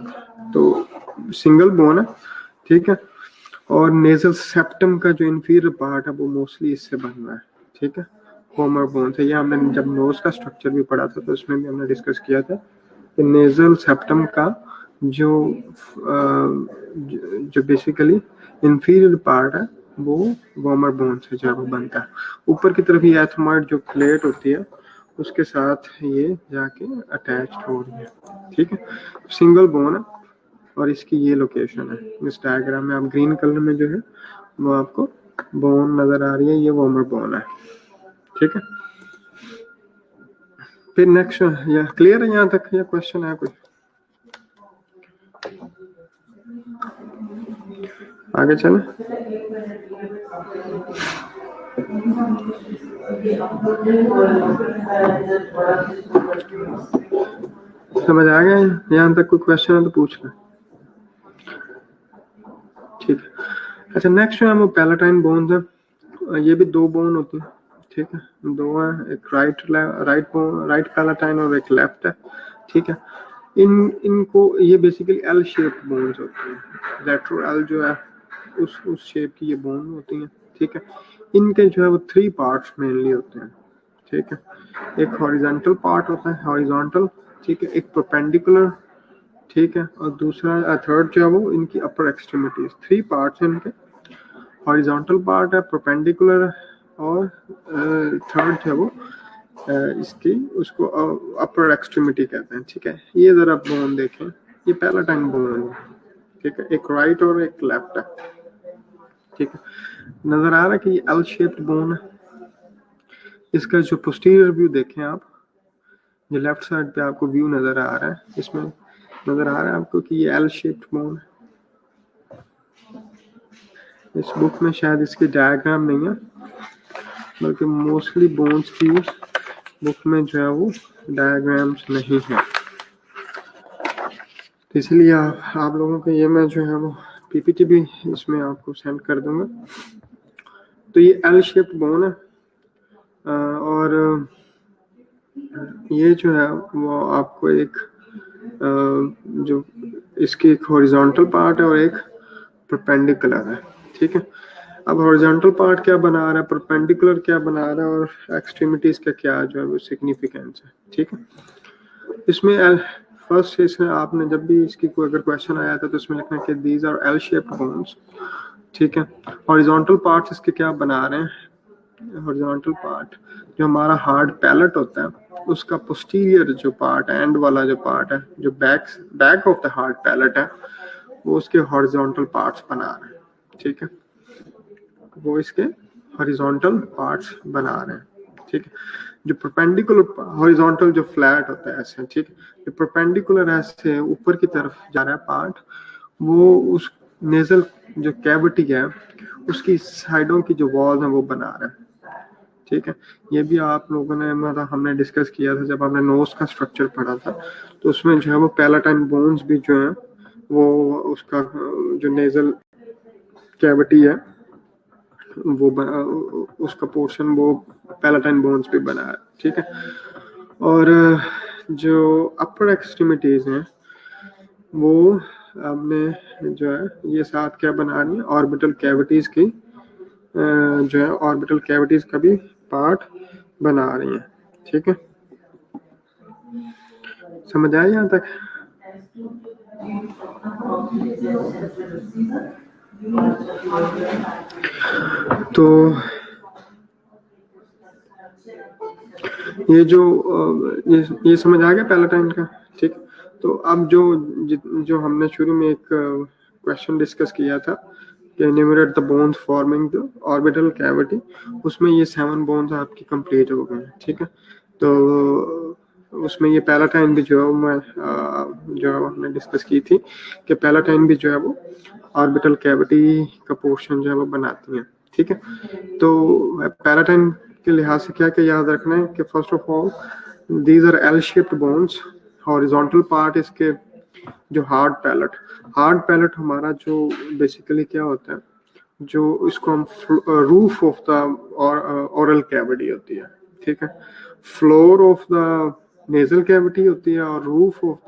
तो सिंगल बोन है, ठीक है। और नेजल सेप्टम का जो इंफीरियर पार्ट है वो मोस्टली इससे बन रहा है, ठीक है, होमर बोन से। ये हमने जब नोज का स्ट्रक्चर भी पढ़ा था तो उसमें भी हमने डिस्कस किया था कि नेजल सेप्टम का जो बेसिकली इंफीरियर पार्ट है वो वॉमर बोन से जो है वो बनता है। ऊपर की तरफ ये एथमॉइड जो प्लेट होती है उसके साथ ये जाके अटैच्ड हो रही है, ठीक है। सिंगल बोन है और इसकी ये लोकेशन है। इस डायग्राम में आप ग्रीन कलर में जो है वो आपको बोन नजर आ रही है, ये वॉमर बोन है, ठीक है। फिर नेक्स्ट, या क्लियर है यहाँ तक, या क्वेश्चन है कोई? आगे चले। समझ आ गया? यहाँ तक कोई क्वेश्चन है तो पूछ ले, ठीक है। अच्छा, नेक्स्ट है वो पैलेटाइन बोन्स है। ये भी दो बोन होती है, ठीक है, दो है, एक राइट पैलेटाइन और एक लेफ्ट है, ठीक है। इनको ये बेसिकली एल शेप बोन्स होती हैं, लेटरल एल जो है उस शेप की ये बोन होती हैं, ठीक है। इनके जो है वो 3 पार्ट्स मेनली होते हैं, ठीक है। एक हॉरिजॉन्टल पार्ट होता है, हॉरिजॉन्टल, ठीक है, एक परपेंडिकुलर, ठीक है, और दूसरा थर्ड जो है वो इनकी अपर एक्सट्रीमिटीज। 3 पार्ट्स हैं इनके, हॉरिजॉन्टल पार्ट है, परपेंडिकुलर, और थर्ड जो है वो इसकी उसको अपर एक्सट्रीमिटी कहते हैं, ठीक है। ये जरा बोन देखें, ये पैलेटाइन बोन है, ठीक है, एक राइट और एक लेफ्ट है, ठीक है। नजर आ रहा है कि ये एल शेप्ड बोन है। इसका जो पोस्टीरियर व्यू देखें आप, जो लेफ्ट साइड पे आपको व्यू नजर आ रहा है, इसमें नजर आ रहा है आपको कि ये एल शेप्ड बोन है। इस बुक में शायद इसके डायग्राम नहीं है, बल्कि मोस्टली बोन्स की बुक में जो है वो डायग्राम्स नहीं है, तो इसलिए आप लोगों को ये मैं जो है वो पीपीटी भी इसमें आपको सेंड कर दूंगा। तो ये एल शेप बोन है, और ये जो है वो आपको एक जो इसकी एक हॉरिजॉन्टल पार्ट है और एक परपेंडिकुलर है, ठीक है। अब हॉरिजॉन्टल पार्ट क्या बना रहा है, परपेंडिकुलर क्या बना रहा है, और एक्सट्रीमिटीज का क्या जो है वो सिग्निफिकेंस है, ठीक है। इसमें फर्स्ट इसमें आपने जब भी इसकी कोई अगर क्वेश्चन आया था तो इसमें लिखना कि these R L shaped bones, ठीक है। हॉरिजॉन्टल पार्ट्स इसके क्या बना रहे हैं, हॉरिजॉन्टल पार्ट जो हमारा हार्ड पैलेट होता है उसका पोस्टीरियर जो पार्ट है, एंड वाला जो पार्ट है, जो back of the hard palate है, वो उसके हॉरिजॉन्टल पार्ट्स बना रहे हैं, ठीक है, वो इसके हॉरिजॉन्टल पार्ट्स बना रहे हैं, ठीक है। जो परपेंडिकुलर हॉरिजॉन्टल जो फ्लैट होता है ऐसे, ठीक है, जो परपेंडिकुलर ऐसे ऊपर की तरफ जा रहा है पार्ट, वो उस नेजल जो कैविटी है उसकी साइडों की जो वॉल है वो बना रहा है, ठीक है। ये भी आप लोगों ने मतलब हमने डिस्कस किया था जब हमने नोज का स्ट्रक्चर पढ़ा था, तो उसमें जो है वो पैलेटाइन बोन्स भी जो है वो उसका जो नेजल कैविटी है वो उसका पोर्शन वो पैलेटाइन बोन्स भी बना है, ठीक है। और जो अपर एक्सट्रीमिटीज हैं वो हमने जो है ये साथ क्या बना रही है, ऑर्बिटल कैविटीज की जो है ऑर्बिटल कैविटीज का भी पार्ट बना रही है, ठीक है। समझ आया यहाँ तक? तो ये जो ये समझ आ गया पैलेटाइन का, ठीक। तो अब जो हमने शुरू में एक क्वेश्चन डिस्कस किया था enumerate the bones forming the orbital cavity, उसमें ये 7 bones आपकी complete हो गए हैं, ठीक है। तो उसमें ये पैलाटाइन भी जो मैं जो हमने डिस्कस की थी कि पैलाटाइन भी जो है वो ऑर्बिटल कैविटी का पोर्शन जो है वो बनाती हैं, ठीक है। तो पैलाटाइन के लिहाज से क्या क्या याद रखना है कि first of all these R L shaped bones. Horizontal part इसके जो हार्ड पैलेट हमारा जो बेसिकली क्या होता है, जो इसको हम roof of the oral cavity होती है, ठीक है। Floor of the nasal cavity होती है और रूफ ऑफ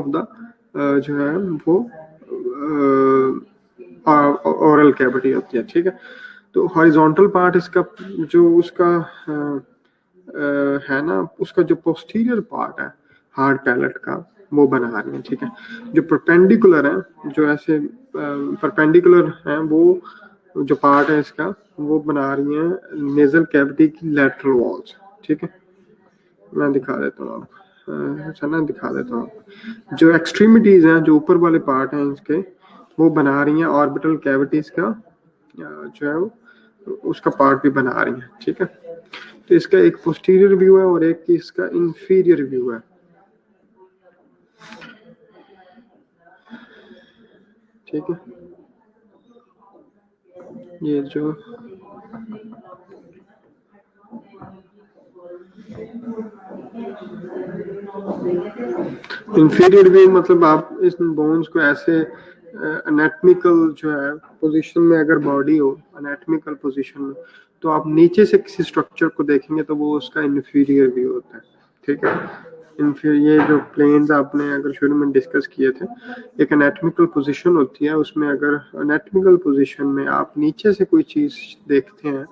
द जो है वो ओरल कैविटी होती है, ठीक है। तो हॉरिजॉन्टल पार्ट इसका जो उसका है ना, उसका जो पोस्टीरियर पार्ट है हार्ड पैलेट का वो बना रही है, ठीक है। जो परपेंडिकुलर है, जो ऐसे परपेंडिकुलर है, वो जो पार्ट है इसका वो बना रही है नेजल कैविटी की लैटरल वॉल्स, ठीक है। मैं दिखा देता हूँ आपको, अच्छा ना दिखा देता हूँ। जो एक्सट्रीमिटीज हैं, जो ऊपर वाले पार्ट हैं इसके, वो बना रही हैं ऑर्बिटल कैविटीज का जो है उसका पार्ट भी बना रही हैं, ठीक है। तो इसका एक पोस्टीरियर व्यू है और एक इसका इंफीरियर व्यू है, ठीक है। ये जो इंफीरियर व्यू मतलब आप इस बोन्स को ऐसे एनाटॉमिकल जो है पोजीशन में, अगर बॉडी हो एनाटॉमिकल पोजीशन में, तो आप नीचे से किसी स्ट्रक्चर को देखेंगे तो वो उसका इंफीरियर व्यू होता है, ठीक है। ये जो प्लेन्स आपने अगर शुरू में डिस्कस किए थे, एक एनाटॉमिकल पोजीशन होती है, उसमें अगर एनाटॉमिकल पोजीशन में आप नीचे से कोई चीज देखते हैं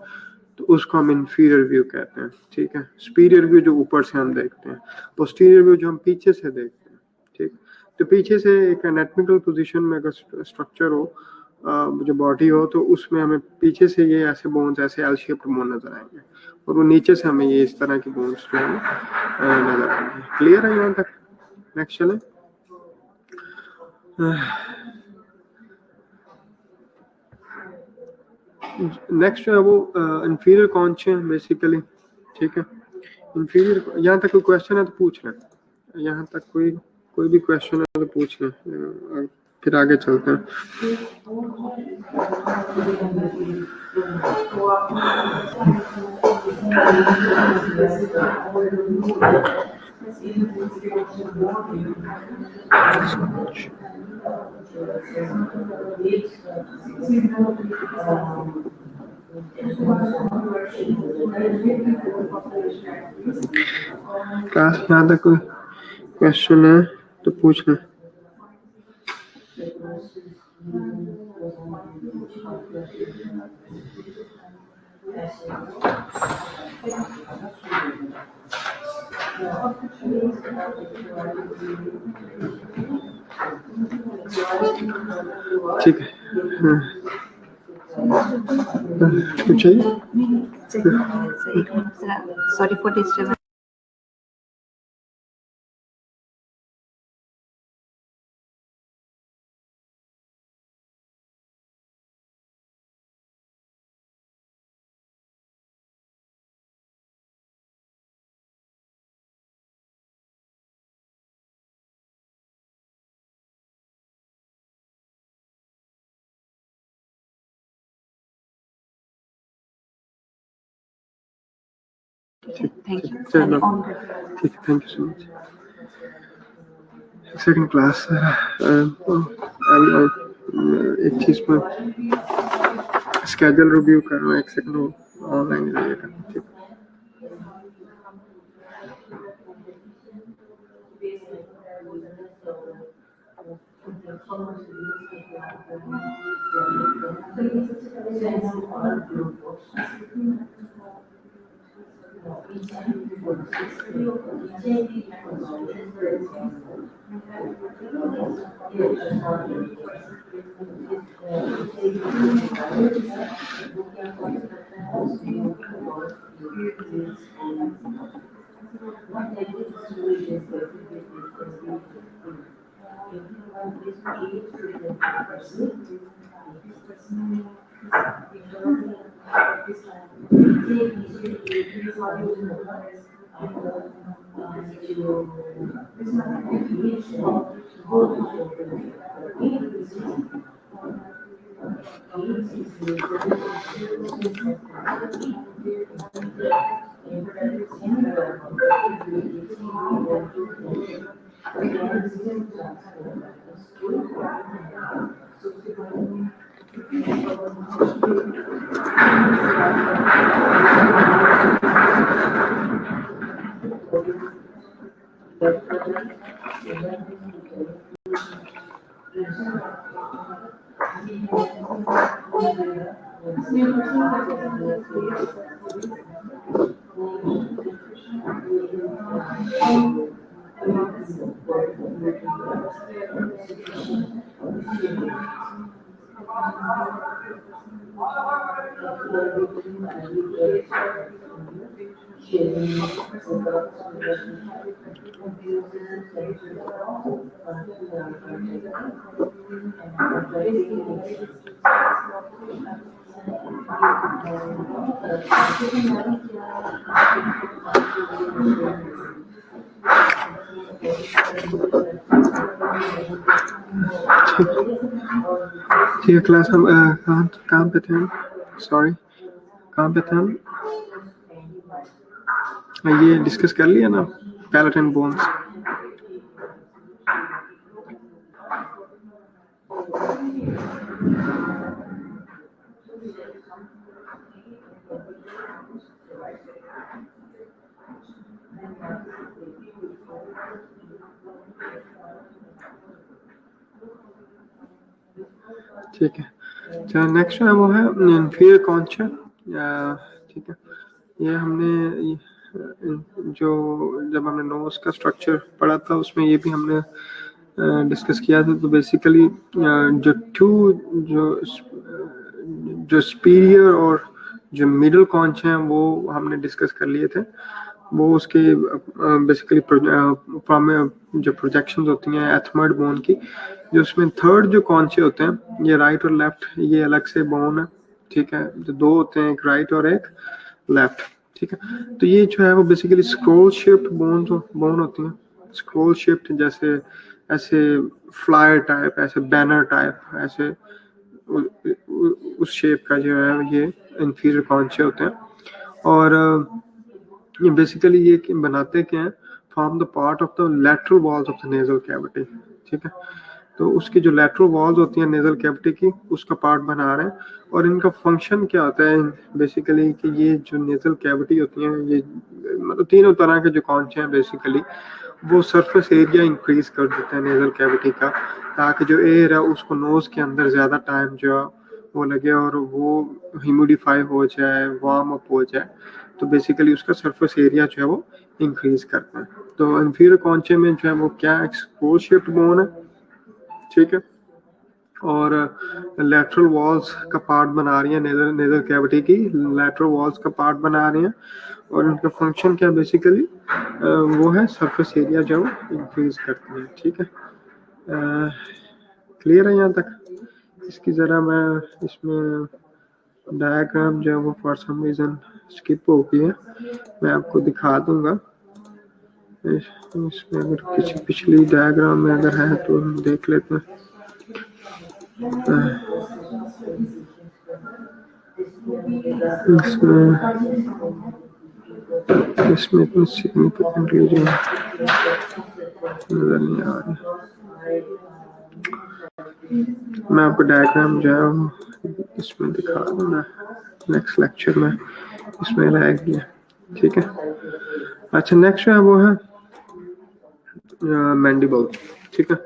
तो उसको हम इंफीरियर व्यू कहते हैं, ठीक है। सुपीरियर व्यू जो ऊपर से हम देखते हैं, पोस्टीरियर व्यू जो हम पीछे से देखते हैं, ठीक। तो पीछे से एक एनाटॉमिकल पोजीशन में अगर स्ट्रक्चर हो, जो बॉडी हो, तो उसमें हमें पीछे से ये ऐसे बोन्स, ऐसे एल शेप्ड बोन नजर आएंगे और वो नीचे से हमें ये इस तरह की बोन्स जो है नजर आएंगे। क्लियर है यहाँ तक? नेक्स्ट चले। नेक्स्ट जो है वो इंफीरियर कॉन्च है बेसिकली, ठीक है। इंफीरियर, यहाँ तक कोई क्वेश्चन है तो पूछ लें, यहाँ तक कोई भी क्वेश्चन है तो पूछ लें, फिर आगे चलते हैं। क्लास यहाँ तक कोई क्वेश्चन है तो पूछ लें। ठीक है, कुछ चाहिए? Sorry for disturbance. Thank you. Thank you so much. Second class एक चीज पर स्केड्यूल रिव्यू कर रहा हूँ, एक सेकंड ऑनलाइन रहेगा, ठीक। ठीक है क्लास, हम कहाँ पे थे हम? सॉरी, कहाँ पे थे हम? ये डिस्कस कर लिया ना, पैलेटन बोन्स। ठीक है, तो नेक्स्ट है वो है इंफीरियर कॉन्चा। ठीक है, ये हमने जो जब हमने नोज का स्ट्रक्चर पढ़ा था उसमें ये भी हमने डिस्कस किया था। तो बेसिकली जो जो सुपीरियर और जो मिडिल कॉन्च हैं वो हमने डिस्कस कर लिए थे। वो उसके बेसिकली जो प्रोजेक्शंस होती हैं एथमोइड बोन की, जो उसमें थर्ड जो कॉन्चे होते हैं, ये राइट और लेफ्ट, ये अलग से बोन है। ठीक है, जो दो होते हैं, एक राइट और एक लेफ्ट। ठीक है, तो ये जो है वो बेसिकली स्क्रोल शेप्ड बोन होती हैं। स्क्रोल शेप्ड जैसे ऐसे फ्लायर टाइप, ऐसे बैनर टाइप, ऐसे उस शेप का जो है ये इंफीरियर कॉन्चे होते हैं। और ये बेसिकली ये बनाते क्या हैं, form the part of the lateral walls of the nasal cavity. ठीक है, तो उसकी जो लैटरल वॉल्स होती हैं नेजल कैविटी की, उसका पार्ट बना रहे हैं। और इनका फंक्शन क्या होता है बेसिकली कि ये जो नेजल कैविटी होती हैं, ये मतलब तीनों तरह के जो कॉन्चे हैं बेसिकली वो सरफेस एरिया इंक्रीज कर देते हैं नेजल कैविटी का, ताकि जो एयर है उसको नोज के अंदर ज्यादा टाइम जो है वो लगे और वो ह्यूमिडिफाई हो जाए, वार्म अप हो जाए। तो बेसिकली उसका सरफेस एरिया जो है वो इंक्रीज करते हैं। तो इंफीरियर कॉन्चे में जो है वो क्या एक्सपोज शेप्ड बोन है। ठीक है, और लैटरल वॉल्स का पार्ट बना रही है नेजल कैविटी की, लैटरल वॉल्स का पार्ट बना रही हैं। और इनका फंक्शन क्या बेसिकली वो है सरफेस एरिया जो इंक्रीज करती है। ठीक है, क्लियर है यहाँ तक? इसकी ज़रा मैं इसमें डायग्राम जो है वो फॉर सम रीज़न स्किप हो गई है, मैं आपको दिखा दूंगा। इसमें अगर किसी पिछली डायग्राम में अगर है तो हम देख लेते हैं। इसमें इतनी सिग्निफिकेंटली जो नजर नहीं आ रही। मैं आपको डायग्राम जो है इसमें दिखा दूंगा नेक्स्ट लेक्चर में, इसमें रह गया। ठीक है, अच्छा नेक्स्ट है वो है मैंडिबल। ठीक है,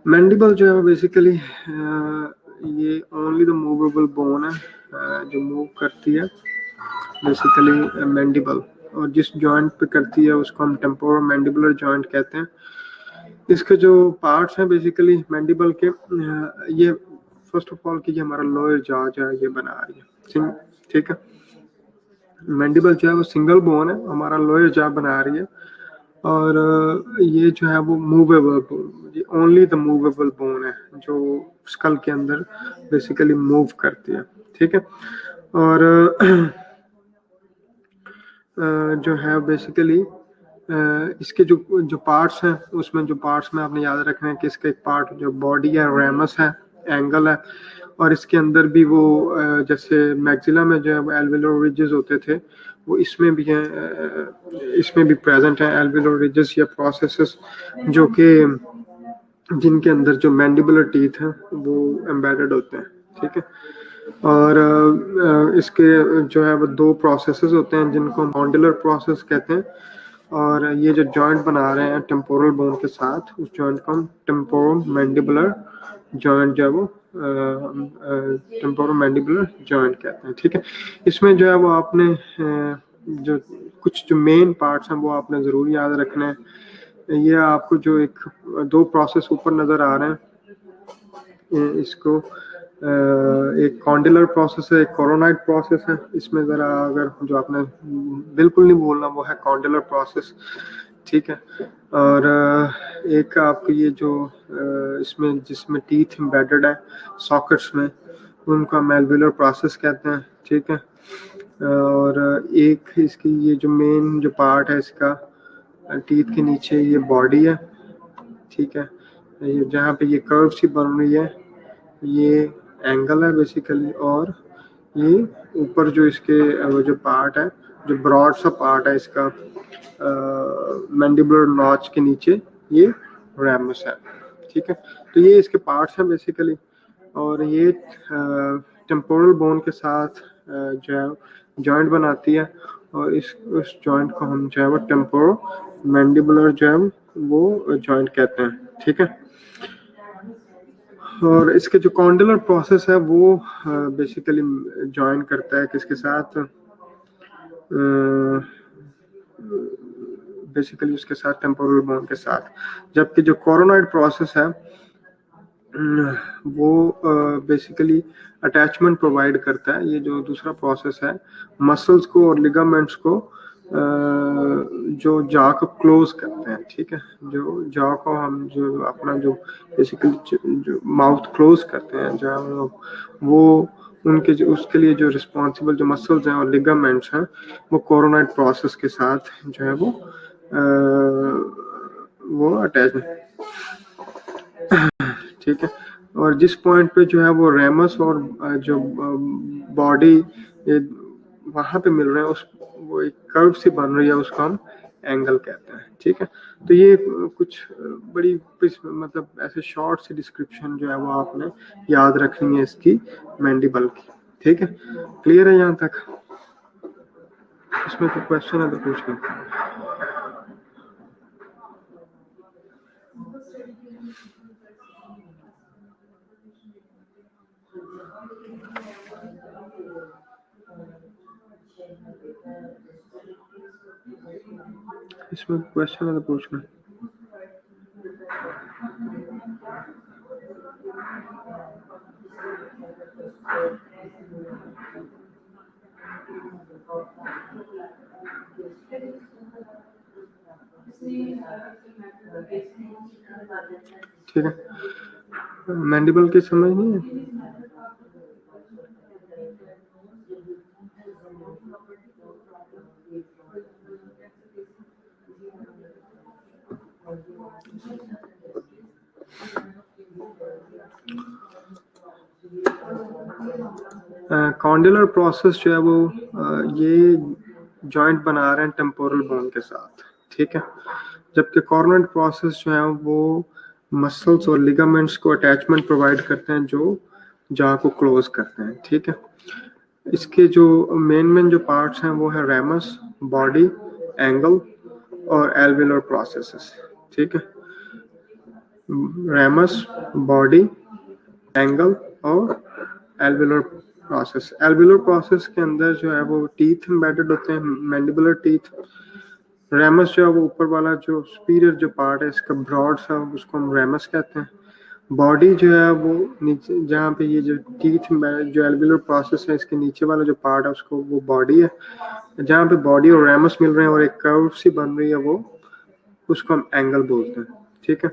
मैंडिबल जो है बेसिकली ये ओनली द मूवेबल बोन है जो मूव करती है बेसिकली मैंडिबल, और जिस जॉइंट पे करती है उसको हम टेम्पोरो मैंडिबुलर जॉइंट कहते हैं। इसके जो पार्ट्स हैं बेसिकली मैंडिबल के, ये फर्स्ट ऑफ ऑल कि हमारा लोअर जॉ जो है ये बना रही है। ठीक है, मैंडिबल जो है वो सिंगल बोन है, हमारा लोअर जॉ बना रही है। और ये जो है वो मूवेबल बोन, ये ओनली द मूवेबल बोन है जो स्कल के अंदर बेसिकली मूव करती है, ठीक है। और जो है बेसिकली इसके जो जो पार्ट्स हैं उसमें जो पार्ट्स में आपने याद रखना है कि इसका एक पार्ट जो बॉडी है रेमस है, एंगल है, और इसके अंदर भी वो जैसे मैक्सिला में जो है एल्वेओलर रिजेस होते थे वो इसमें भी हैं, इसमें भी प्रेजेंट है एल्वेओलर रिजेस या प्रोसेसेस जो कि जिनके अंदर जो मैंडिबुलर टीथ हैं वो एम्बेडेड होते हैं, ठीक है। और इसके जो है वो दो प्रोसेसेस होते हैं जिनको हम कॉन्डिलर प्रोसेस कहते हैं, और ये जो जॉइंट बना रहे हैं टेम्पोरल बोन के साथ उस जॉइंट को हम टेम्पोरो मैंडिबुलर जॉइंट जो है वो टेम्पोरो मैंडिबुलर जॉइंट कहते हैं, ठीक है। इसमें जो है वो आपने जो कुछ जो मेन पार्ट्स हैं वो आपने ज़रूर याद रखना है। ये आपको जो एक दो प्रोसेस ऊपर नज़र आ रहे हैं इसको एक कॉन्डिलर प्रोसेस है, एक कोरोनाइड प्रोसेस है। इसमें ज़रा अगर जो आपने बिल्कुल नहीं बोलना वो है कॉन्डिलर प्रोसेस, ठीक है। और एक आपको ये जो इसमें जिसमें टीथ एम्बेडेड है सॉकेट्स में उनको हम एल्वेओलर प्रोसेस कहते हैं, ठीक है। और एक इसकी ये जो मेन जो पार्ट है इसका टीथ के नीचे ये बॉडी है, ठीक है। ये जहाँ पे ये कर्व सी बन रही है ये एंगल है बेसिकली, और ये ऊपर जो इसके जो पार्ट है जो ब्रॉड सा पार्ट है इसका मैंडिबुलर नॉच के नीचे ये रैमस है, ठीक है। तो ये इसके पार्ट्स हैं बेसिकली, और ये टेम्पोरल बोन के साथ जो है जॉइंट बनाती है, और उस जॉइंट को हम जो है वो टेम्पोरो मैंडिबुलर जो है वो जॉइंट कहते हैं, ठीक है। और इसके जो कॉन्डिलर प्रोसेस है वो बेसिकली ज्वाइन करता है किसके साथ, बेसिकली उसके साथ टेम्पोरल बोन के साथ, जबकि जो कोरोनॉइड प्रोसेस है वो बेसिकली अटैचमेंट प्रोवाइड करता है। ये जो दूसरा प्रोसेस है मसल्स को और लिगामेंट्स को जो जॉ को क्लोज करते हैं, ठीक है। जो जॉ को हम जो अपना जो बेसिकली जो माउथ क्लोज करते हैं जहाँ वो उनके जो उसके लिए जो रिस्पॉन्सिबल जो मसल्स हैं और लिगामेंट्स हैं वो कोरोनॉइड प्रोसेस के साथ जो है वो अटैच है, ठीक है। और जिस पॉइंट पे जो है वो रेमस और जो बॉडी वहां पे मिल रहे हैं उस वो एक कर्व सी बन रही है उसको हम एंगल कहते हैं, ठीक है। तो ये कुछ बड़ी मतलब ऐसे शॉर्ट सी डिस्क्रिप्शन जो है वो आपने याद रखनी है इसकी मैंडिबल की, ठीक है। क्लियर है यहाँ तक? इसमें कोई क्वेश्चन है तो पूछ लो। इसमें क्वेश्चन है तो पूछना। ठीक है, मैंडिबल की समझ नहीं है? कॉन्डिलर प्रोसेस जो है वो ये जॉइंट बना रहे हैं टेम्पोरल बोन के साथ, ठीक है। जबकि कॉर्नर प्रोसेस जो है वो मसल्स और लिगामेंट्स को अटैचमेंट प्रोवाइड करते हैं जो जॉ को क्लोज करते हैं, ठीक है। इसके जो मेन जो पार्ट्स हैं वो है रेमस, बॉडी, एंगल और एल्वेओलर प्रोसेसेस, ठीक है। रेमस, बॉडी, एंगल और एल्वेओलर प्रोसेस। एल्वेओलर प्रोसेस के अंदर जो है वो टीथ एम्बेडेड होते हैं, मैंडिबुलर टीथ। रेमस जो है वो ऊपर वाला जो सुपीरियर जो पार्ट है इसका ब्रॉड सा उसको हम रेमस कहते हैं। बॉडी जो है वो नीचे जहाँ पे ये जो टीथ जो एल्वेओलर प्रोसेस है इसके नीचे वाला जो पार्ट है उसको वो बॉडी है। जहाँ पे बॉडी और रेमस मिल रहे हैं और एक कर्व सी बन रही है वो उसको हम एंगल बोलते हैं, ठीक है।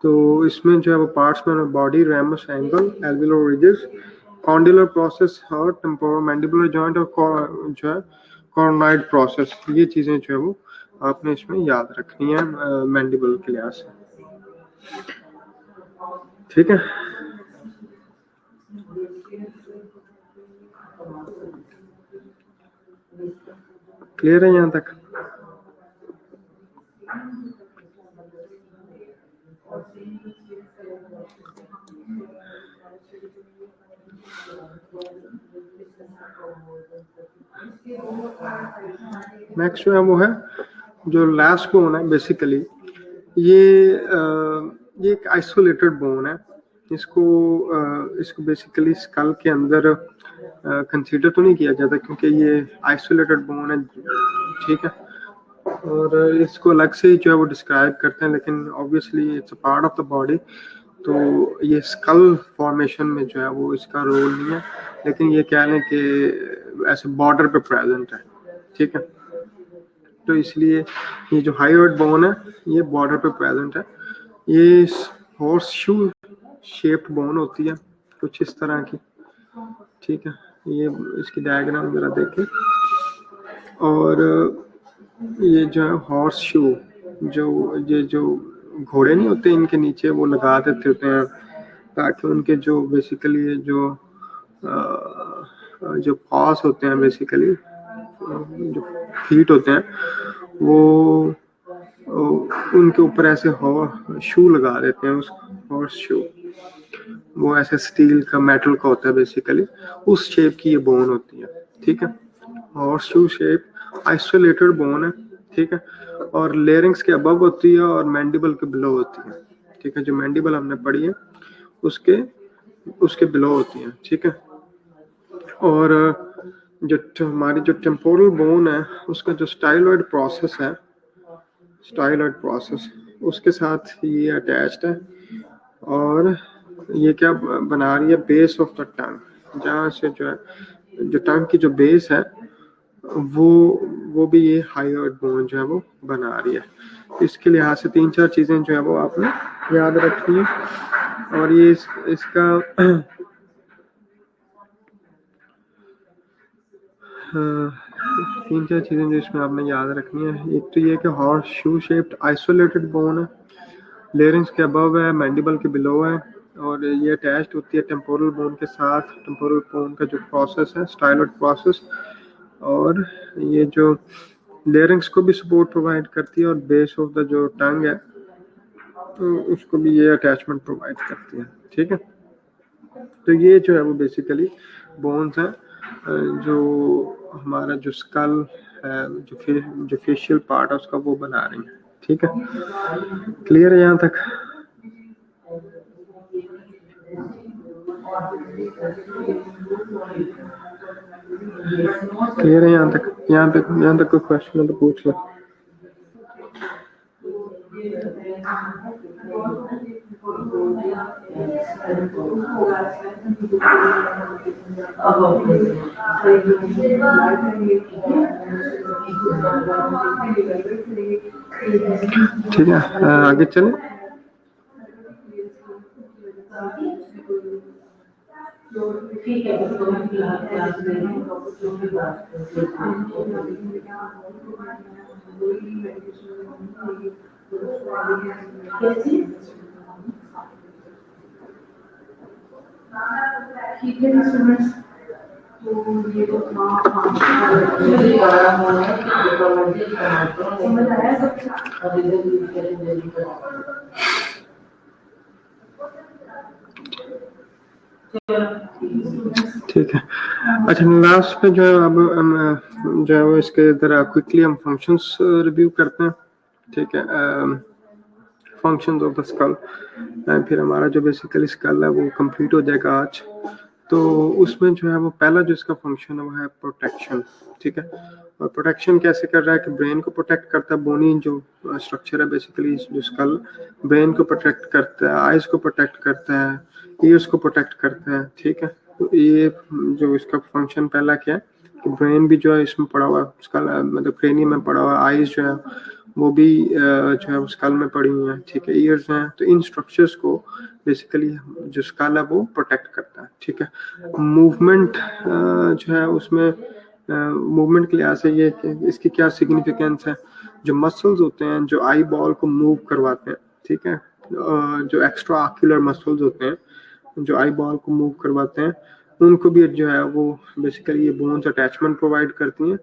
तो इसमें जो है वो पार्ट्स में body, ramus, angle, alveolar ridges, condylar process और टेम्पोरोमैंडिबुलर जॉइंट और जो है कॉर्नोइड प्रोसेस, ये चीजें जो है वो आपने इसमें याद रखनी है मैंडिबल के लिहाज से, ठीक है। क्लियर है यहाँ तक? नेक्स्ट जो है वो है जो लास्ट बोन है, बेसिकली ये एक आइसोलेटेड बोन है। इसको बेसिकली स्कल के अंदर कंसीडर तो नहीं किया जाता क्योंकि ये आइसोलेटेड बोन है, ठीक है। और इसको अलग से जो है वो डिस्क्राइब करते हैं, लेकिन obviously it's a part of the body, तो ये स्कल फॉर्मेशन में जो है वो इसका रोल नहीं है, लेकिन ये कह लें कि ऐसे बॉर्डर पे प्रेजेंट है, ठीक है। तो इसलिए ये जो हाइयोइड बोन है ये बॉर्डर पे प्रेजेंट है। ये हॉर्स शू शेप्ड बोन होती है कुछ इस तरह की, ठीक है। ये इसकी डायग्राम जरा देखें। और ये जो है हॉर्स शू, ये जो घोड़े नहीं होते इनके नीचे वो लगा देते होते हैं ताकि उनके जो बेसिकली जो पास होते हैं, बेसिकली जो फीट होते हैं वो उनके ऊपर ऐसे शू लगा देते हैं, उस हॉर्स शू, वो ऐसे स्टील का, मेटल का होता है बेसिकली, उस शेप की ये बोन होती है, ठीक है। Horse shoe shape isolated bone है, ठीक है। और लेरिंग्स के अबव होती है और मैंडिबल के बिलो होती है, ठीक है। जो मैंडिबल हमने पढ़ी है उसके बिलो होती है, ठीक है। और जो हमारी जो टेम्पोरल बोन है उसका जो स्टाइलॉइड प्रोसेस है, स्टाइलॉइड प्रोसेस उसके साथ ये अटैच्ड है। और ये क्या बना रही है, बेस ऑफ द टंग, जहाँ से जो है जो टंग की जो बेस है वो भी ये हाइयोइड बोन जो है वो बना रही है। इसके लिहाज से 3-4 चीजें जो है वो आपने याद रखनी है। और ये इसका 3-4 चीजें जो इसमें आपने याद रखनी है, एक तो ये कि horse shoe shaped isolated bone है, लेरिंग्स के अबव है, मैंडिबल के बिलो है, और ये अटैच्ड होती है टेम्पोरल बोन के साथ। टेम्पोरल बोन का जो प्रोसेस है स्टाइलॉइड प्रोसेस, और ये जो लेरिंग्स को भी सपोर्ट प्रोवाइड करती है, और बेस ऑफ द जो टंग है तो उसको भी ये अटैचमेंट प्रोवाइड करती है, ठीक है। तो ये जो है वो बेसिकली बोन्स हैं जो हमारा जो स्कल है, जो फेशियल पार्ट है उसका वो बना रही है, ठीक है। क्लियर है यहाँ तक? क्लियर है यहाँ तक? यहाँ तक कोई क्वेश्चन है तो पूछ लो। ठीक है, आगे चले। ठीक है, ठीक है। अच्छा, लास्ट पे जो है अब जो है वो इसके इधर क्विकली हम फंक्शंस रिव्यू करते हैं, ठीक है। फंक्शंस ऑफ द स्कल, फिर हमारा जो बेसिकली स्कल है वो कंप्लीट हो जाएगा आज। तो उसमें जो है वो पहला जो इसका फंक्शन है वो है प्रोटेक्शन, ठीक है। और प्रोटेक्शन कैसे कर रहा है कि ब्रेन को प्रोटेक्ट करता है, बोनी जो स्ट्रक्चर है बेसिकली जो स्कल, ब्रेन को प्रोटेक्ट करता है, आइज को प्रोटेक्ट करता है, ईयर्स को प्रोटेक्ट करता है, ठीक है। तो ये जो इसका फंक्शन पहला क्या है कि ब्रेन भी जो है इसमें पड़ा हुआ, स्कल मतलब क्रेनियम में पड़ा हुआ, आइज जो है वो भी जो है स्कल में पड़ी हुई हैं, ठीक है, ईयर्स हैं। तो इन स्ट्रक्चर्स को बेसिकली जो स्कल है वो प्रोटेक्ट करता है, ठीक है। मूवमेंट जो है उसमें मूवमेंट के लिहाज से ये कि इसकी क्या सिग्निफिकेंस है। जो मसल्स होते हैं जो आई बॉल को मूव करवाते हैं, ठीक है, जो एक्स्ट्रा आक्यूलर मसल्स होते हैं जो आई बॉल को मूव करवाते हैं, उनको भी जो है वो बेसिकली ये बोन्स अटैचमेंट प्रोवाइड करती हैं,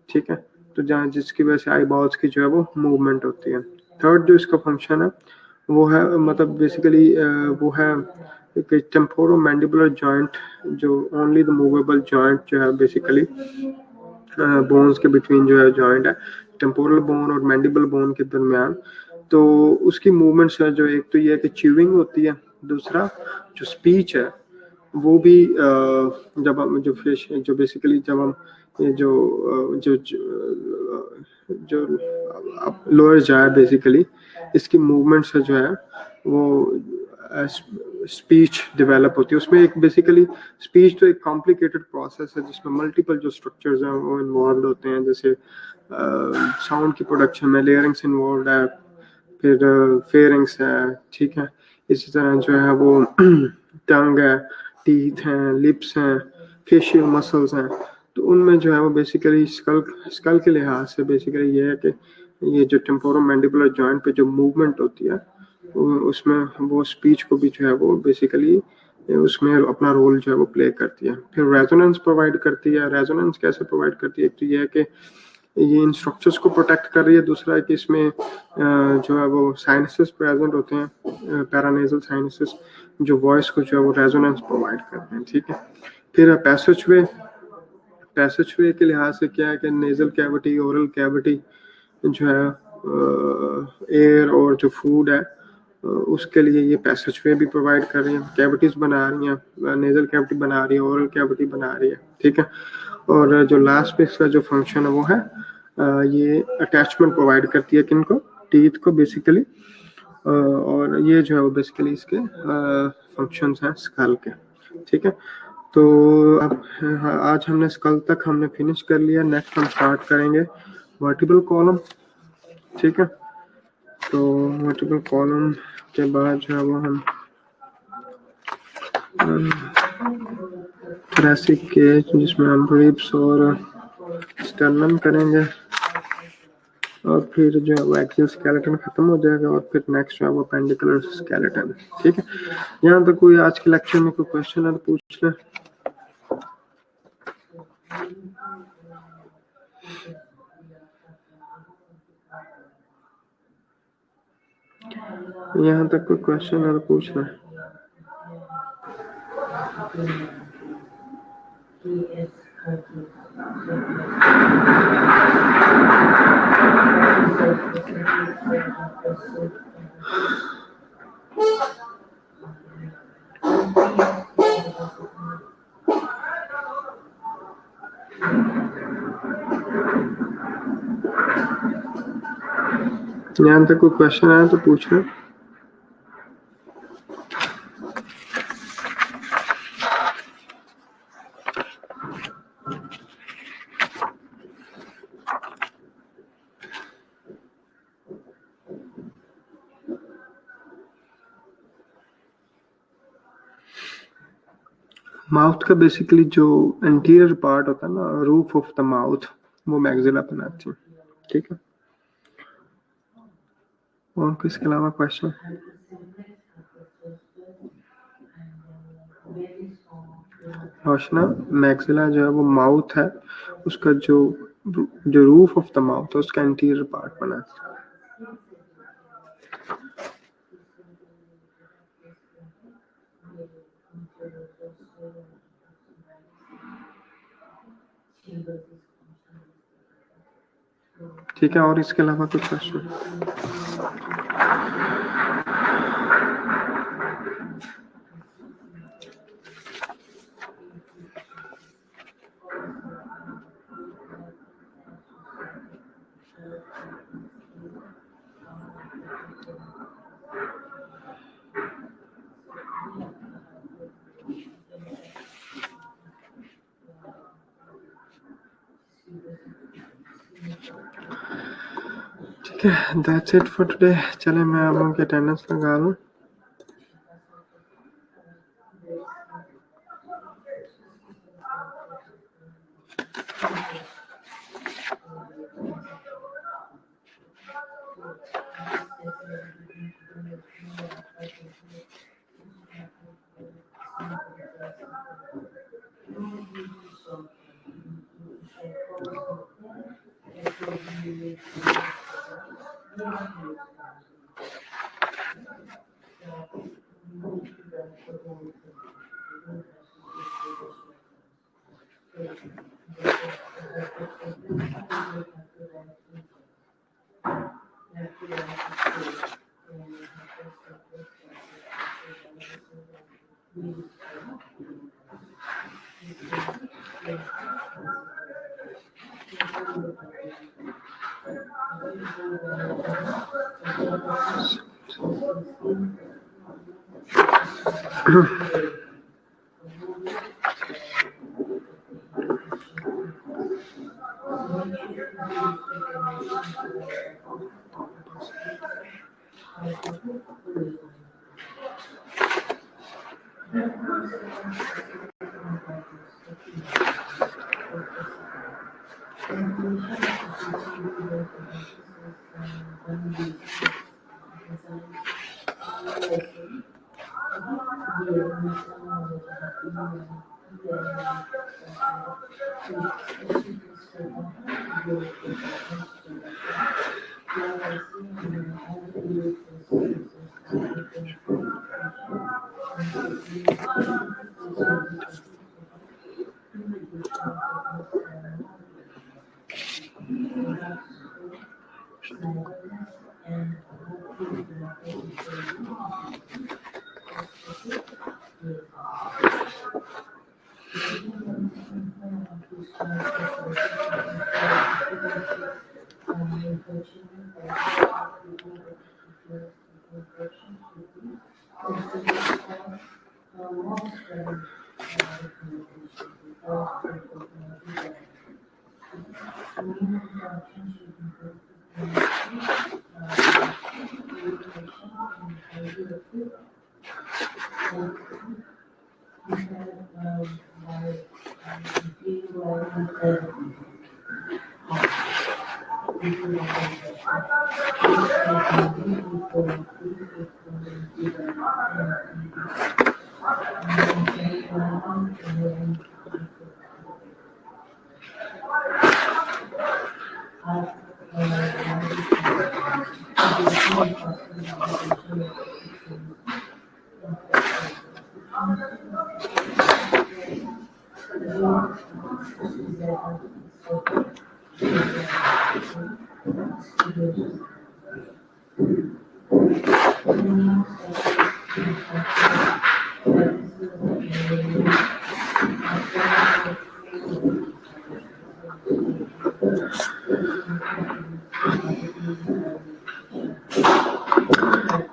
ठीक है। तो जहाँ जिसकी वजह से आई बॉल्स की जो है वो मूवमेंट होती है। थर्ड जो इसका फंक्शन है वो है मतलब बेसिकली वो है एक टेम्पोरोमैंडिबुलर जॉइंट, जो ओनली द मूवेबल जॉइंट जो है बेसिकली बोन्स के बिटवीन जो है जॉइंट है, टेम्पोरल बोन और मैंडिबल बोन के दरमियान। तो उसकी मूवमेंट्स है जो एक तो ये है कि च्यूइंग होती है, दूसरा जो स्पीच है वो भी जब हम जो फिश जो बेसिकली जब हम ये जो लोअर जाए बेसिकली इसकी मूवमेंट से जो है वो स्पीच डेवलप होती है। उसमें एक बेसिकली स्पीच तो एक कॉम्प्लिकेटेड प्रोसेस है जिसमें मल्टीपल जो स्ट्रक्चर्स हैं वो इन्वॉल्व होते हैं, जैसे साउंड की प्रोडक्शन में लेयरिंग्स इन्वॉल्व है, फिर फेरिंग्स है, ठीक है। इसी तरह जो है वो टंग है, टीथ हैं, लिप्स हैं, फेशियल मसल्स हैं। तो उनमें जो है वो बेसिकली स्कल के लिहाज से बेसिकली ये है कि ये जो टेम्पोरोमैंडिबुलर जॉइंट पे जो मूवमेंट होती है उसमें वो स्पीच को भी जो है वो बेसिकली उसमें अपना रोल जो है वो प्ले करती है। फिर रेजोनेंस प्रोवाइड करती है। रेजोनेंस कैसे प्रोवाइड करती है? एक तो ये है कि ये इन स्ट्रक्चर्स को प्रोटेक्ट कर रही है, दूसरा है कि इसमें जो है वो साइनसेस प्रेजेंट होते हैं, पैरानेजल साइनसेस, जो वॉइस को जो है वो रेजोनेंस प्रोवाइड करते हैं, ठीक है। फिर पैसेजवे के लिहाज से क्या है कि नेजल कैविटी, ओरल कैविटी जो है एयर और जो फूड है उसके लिए ये पैसेजवे भी प्रोवाइड कर रही है, कैविटीज बना रही हैं, नेजल कैविटी बना रही है, ओरल कैविटी बना रही है, ठीक है। और जो लास्ट पे इसका जो फंक्शन है वो है ये अटैचमेंट प्रोवाइड करती है किनको, टीथ को बेसिकली। और ये जो है वो बेसिकली इसके फंक्शंस हैं स्कल के, ठीक है। तो अब आज हमने स्कल तक हमने फिनिश कर लिया। नेक्स्ट हम स्टार्ट करेंगे वर्टिब्रल कॉलम, ठीक है। तो वर्टिब्रल कॉलम के बाद जो है वो हम थोरेसिक केज जिसमें हम रिब्स और स्टर्नम करेंगे, और फिर जो है वो एक्सियल स्केलेटन खत्म हो जाएगा, और फिर नेक्स्ट जो है वो पेंडिकुलर स्केलेटन, ठीक है। यहाँ तक कोई आज के लेक्चर में कोई क्वेश्चन है तो पूछ लें। यहाँ तक कोई क्वेश्चन है तो पूछ लें। यहाँ तक कोई क्वेश्चन आया तो पूछ लें। माउथ का बेसिकली जो एंटीरियर पार्ट होता है ना, रूफ ऑफ द माउथ, वो मैग्जिला बनाती है, ठीक है। और किसके अलावा क्वेश्चन? रोशना, मैग्जिला जो है वो माउथ है, उसका जो रूफ ऑफ द माउथ है उसका एंटीरियर पार्ट बना है। ठीक है, और इसके अलावा कुछ क्वेश्चन? है, दैट्स इट फॉर टुडे। चले मैं आप लोगों की अटेंडेंस लगा लूँ।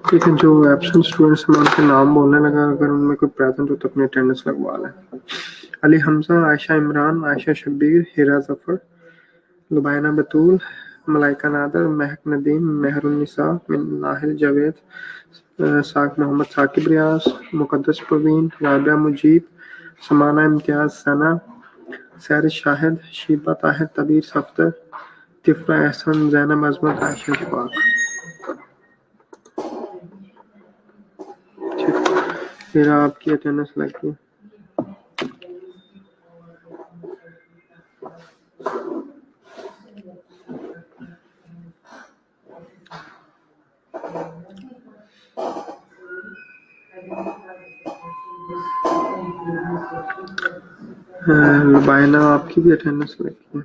ठीक है, जो एब्सेंट स्टूडेंट्स हैं मैं उनके नाम बोलने लगा, अगर उनमें कोई प्रेजेंट हो तो अपनी अटेंडेंस लगवा लें। अली हमजा, आयशा इमरान, आयशा शब्बीर, हिरा जफर, लुबायना बतूल, मलाइका नादर, महक नदीम, मेहरुन्निसा, नाहिल जावेद, साक मोहम्मद साकिब रियाज, मुकद्दस परवीन, राबिया मुजीब, समाना इम्तियाज सना, सैरिश शाहिद, शीबा ताहिर, तबीर सफ्तर, तिफरा एहसन, जैनब अजमत, आयशा शफाक। फिर आपकी अटेंडेंस लगी। लुबायना, आपकी भी अटेंडेंस लगी है।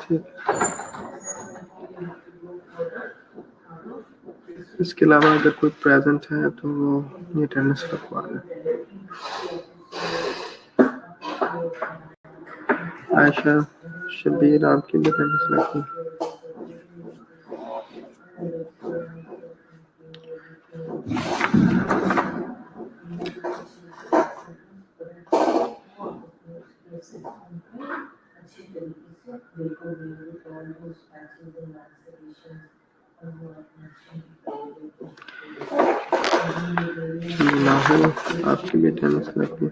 ठीक, इसके अलावा अगर कोई प्रेजेंट है तो वो ये अटेंडेंस लगवा लें। आयशा शब्बीर, आपकी भी अटेंडेंस लगी। राहुल, आपकी भी टेनिस लगी।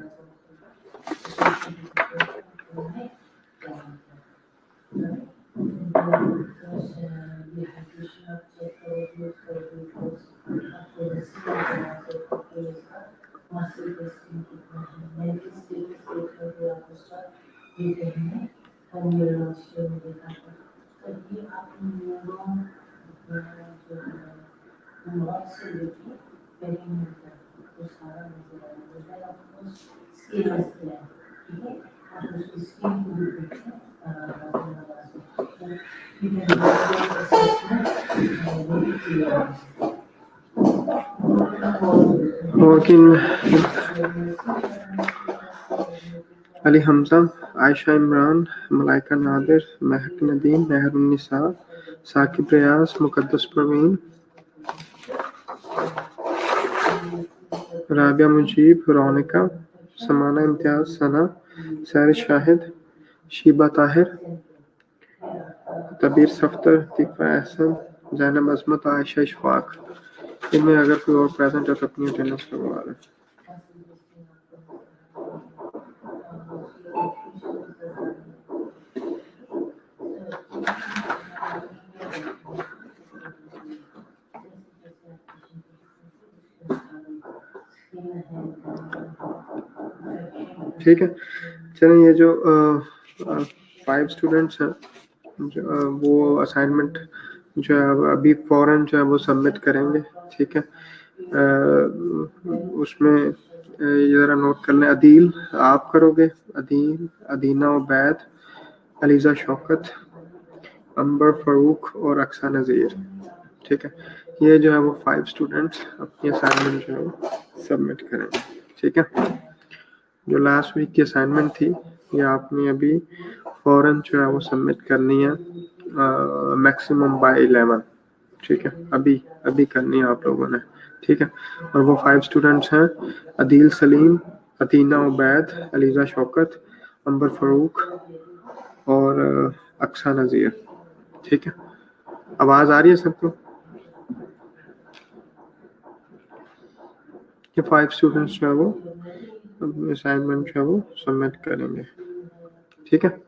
Working Ali Hamza, Aisha Imran, Malaika Nadir, Mehak Nadeem, Mehrun-Nisa, Saqib Riyaz, Muqaddas Praveen, Rabia Mujib, Ronika, Samana Imtiaz, Sana, Sarish Shahid, Shiba Tahir, Tabir Saftar, Tifa Ahsan, Zainab Azmat, Aisha Ishfaq। इनमें अगर कोई और present है तो अपनी attendance लगवा लें। ठीक है, चलें। ये जो 5 स्टूडेंट्स हैं जो वो असाइनमेंट जो है अभी फौरन जो है वो सबमिट करेंगे। ठीक है, उसमें ये ज़रा नोट कर लें। अदील आप करोगे, अदील, अदीना उबैद, अलीज़ा शौकत, अंबर फ़ारूक और अक्सा नज़ीर। ठीक है, ये जो है वो 5 स्टूडेंट्स अपनी असाइनमेंट जो है वो सबमिट करेंगे। ठीक है, जो लास्ट वीक की असाइनमेंट थी ये आपने अभी फ़ौरन जो है वो सबमिट करनी है, मैक्सिमम बाय 11। ठीक है, अभी करनी है आप लोगों ने। ठीक है, और वो 5 स्टूडेंट्स हैं अदील सलीम, अतीना उबैद, अलीज़ा शौकत, अंबर फ़ारूक और अक्सा नज़ीर। ठीक है, आवाज़ आ रही है सबको? ये 5 स्टूडेंट्स जो है वो अपनी असाइनमेंट जो है वो सबमिट करेंगे। ठीक है,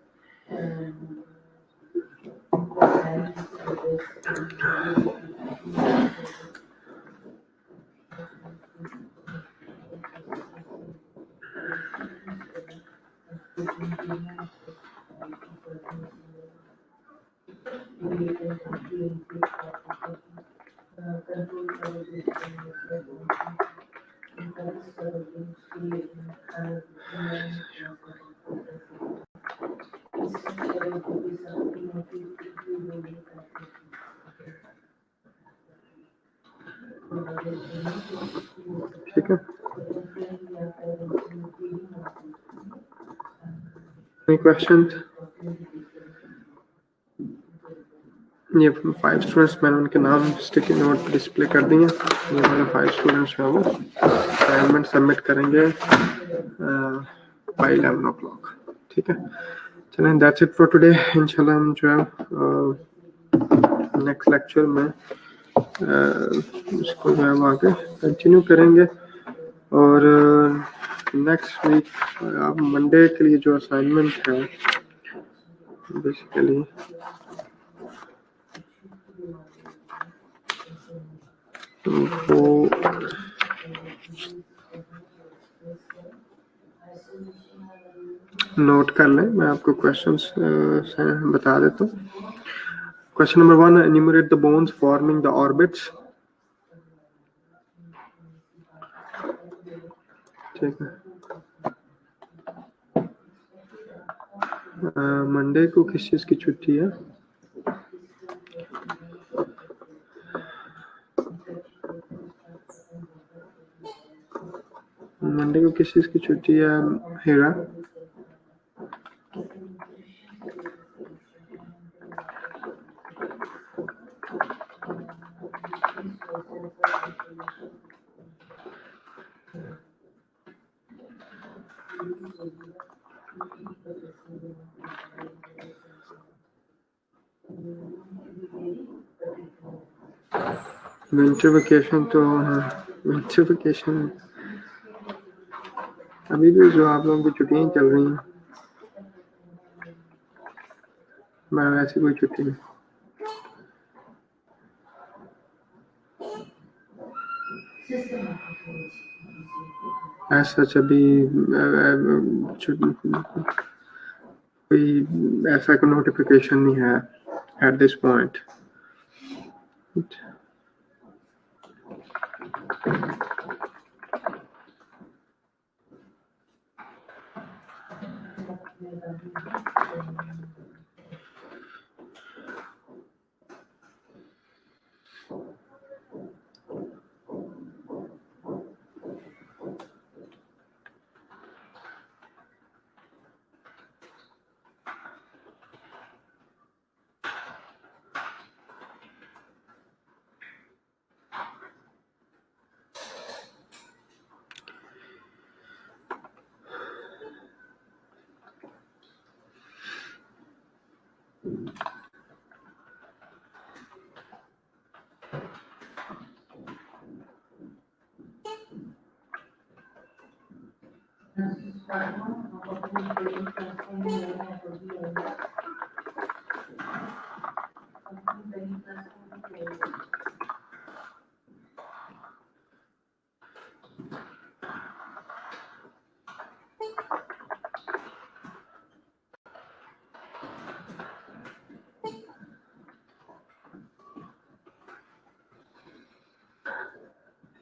ठीक है। Any questions? ये 5 स्टूडेंट्स मैंने उनके नाम स्टिकी नोट पर डिस्प्ले कर दिए। ये वाले 5 स्टूडेंट्स जो है वो असाइनमेंट सबमिट करेंगे बाय 11 o'clock। ठीक है, चलें, दैट्स इट फॉर टुडे। इंशाल्लाह हम जो है नेक्स्ट लेक्चर में इसको जो है वो आगे कंटिन्यू करेंगे। और नेक्स्ट वीक आप मंडे के लिए जो असाइनमेंट है बेसिकली वो नोट कर लें, मैं आपको क्वेश्चंस बता देता हूँ। Question number 1, enumerate the bones forming the orbits। ठीक है, मंडे को किस चीज़ की छुट्टी है? मंडे को किस चीज़ की छुट्टी है हीरा? विंटर वेकेशन तो विंटर वेकेशन अभी भी जो आप लोगों की छुट्टियां चल रही हैं, मैं ऐसी कोई छुट्टी नहीं। ऐसा अभी कोई ऐसा कोई नोटिफिकेशन नहीं है एट दिस पॉइंट।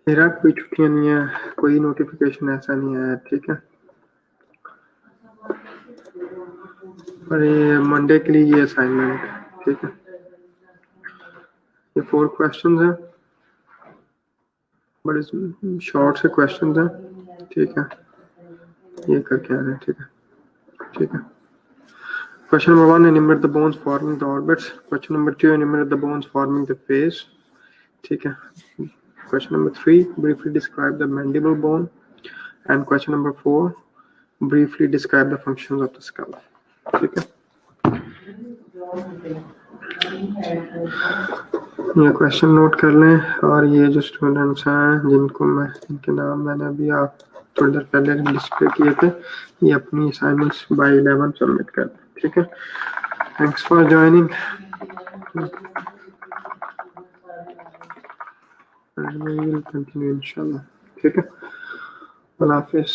मेरा कोई छुट्टियां नहीं है, कोई नोटिफिकेशन ऐसा नहीं आया, ठीक है। और ये मंडे के लिए ये असाइनमेंट है, ठीक है। ये 4 क्वेश्चंस हैं, बड़े शॉर्ट से क्वेश्चंस हैं, ठीक है। ये करके आना है, ठीक है, ठीक है। Question number 1, enumerate the bones forming the orbits. Question number 2, enumerate the bones forming the face. ठीक है. Question number 3, briefly describe the mandible bone. And question number 4, briefly describe the functions of the skull. ठीक है. ये question note कर लें, और ये जो स्टूडेंट्स हैं जिनको मैं इनके नाम मैंने अभी आप थोड़ी देर पहले डिस्प्ले किए थे, ये अपनी असाइनमेंट्स बाय 11 सबमिट कर दें, ठीक है। Thanks for joining, and we will continue inshallah, ठीक है। अल्लाह हाफिज़।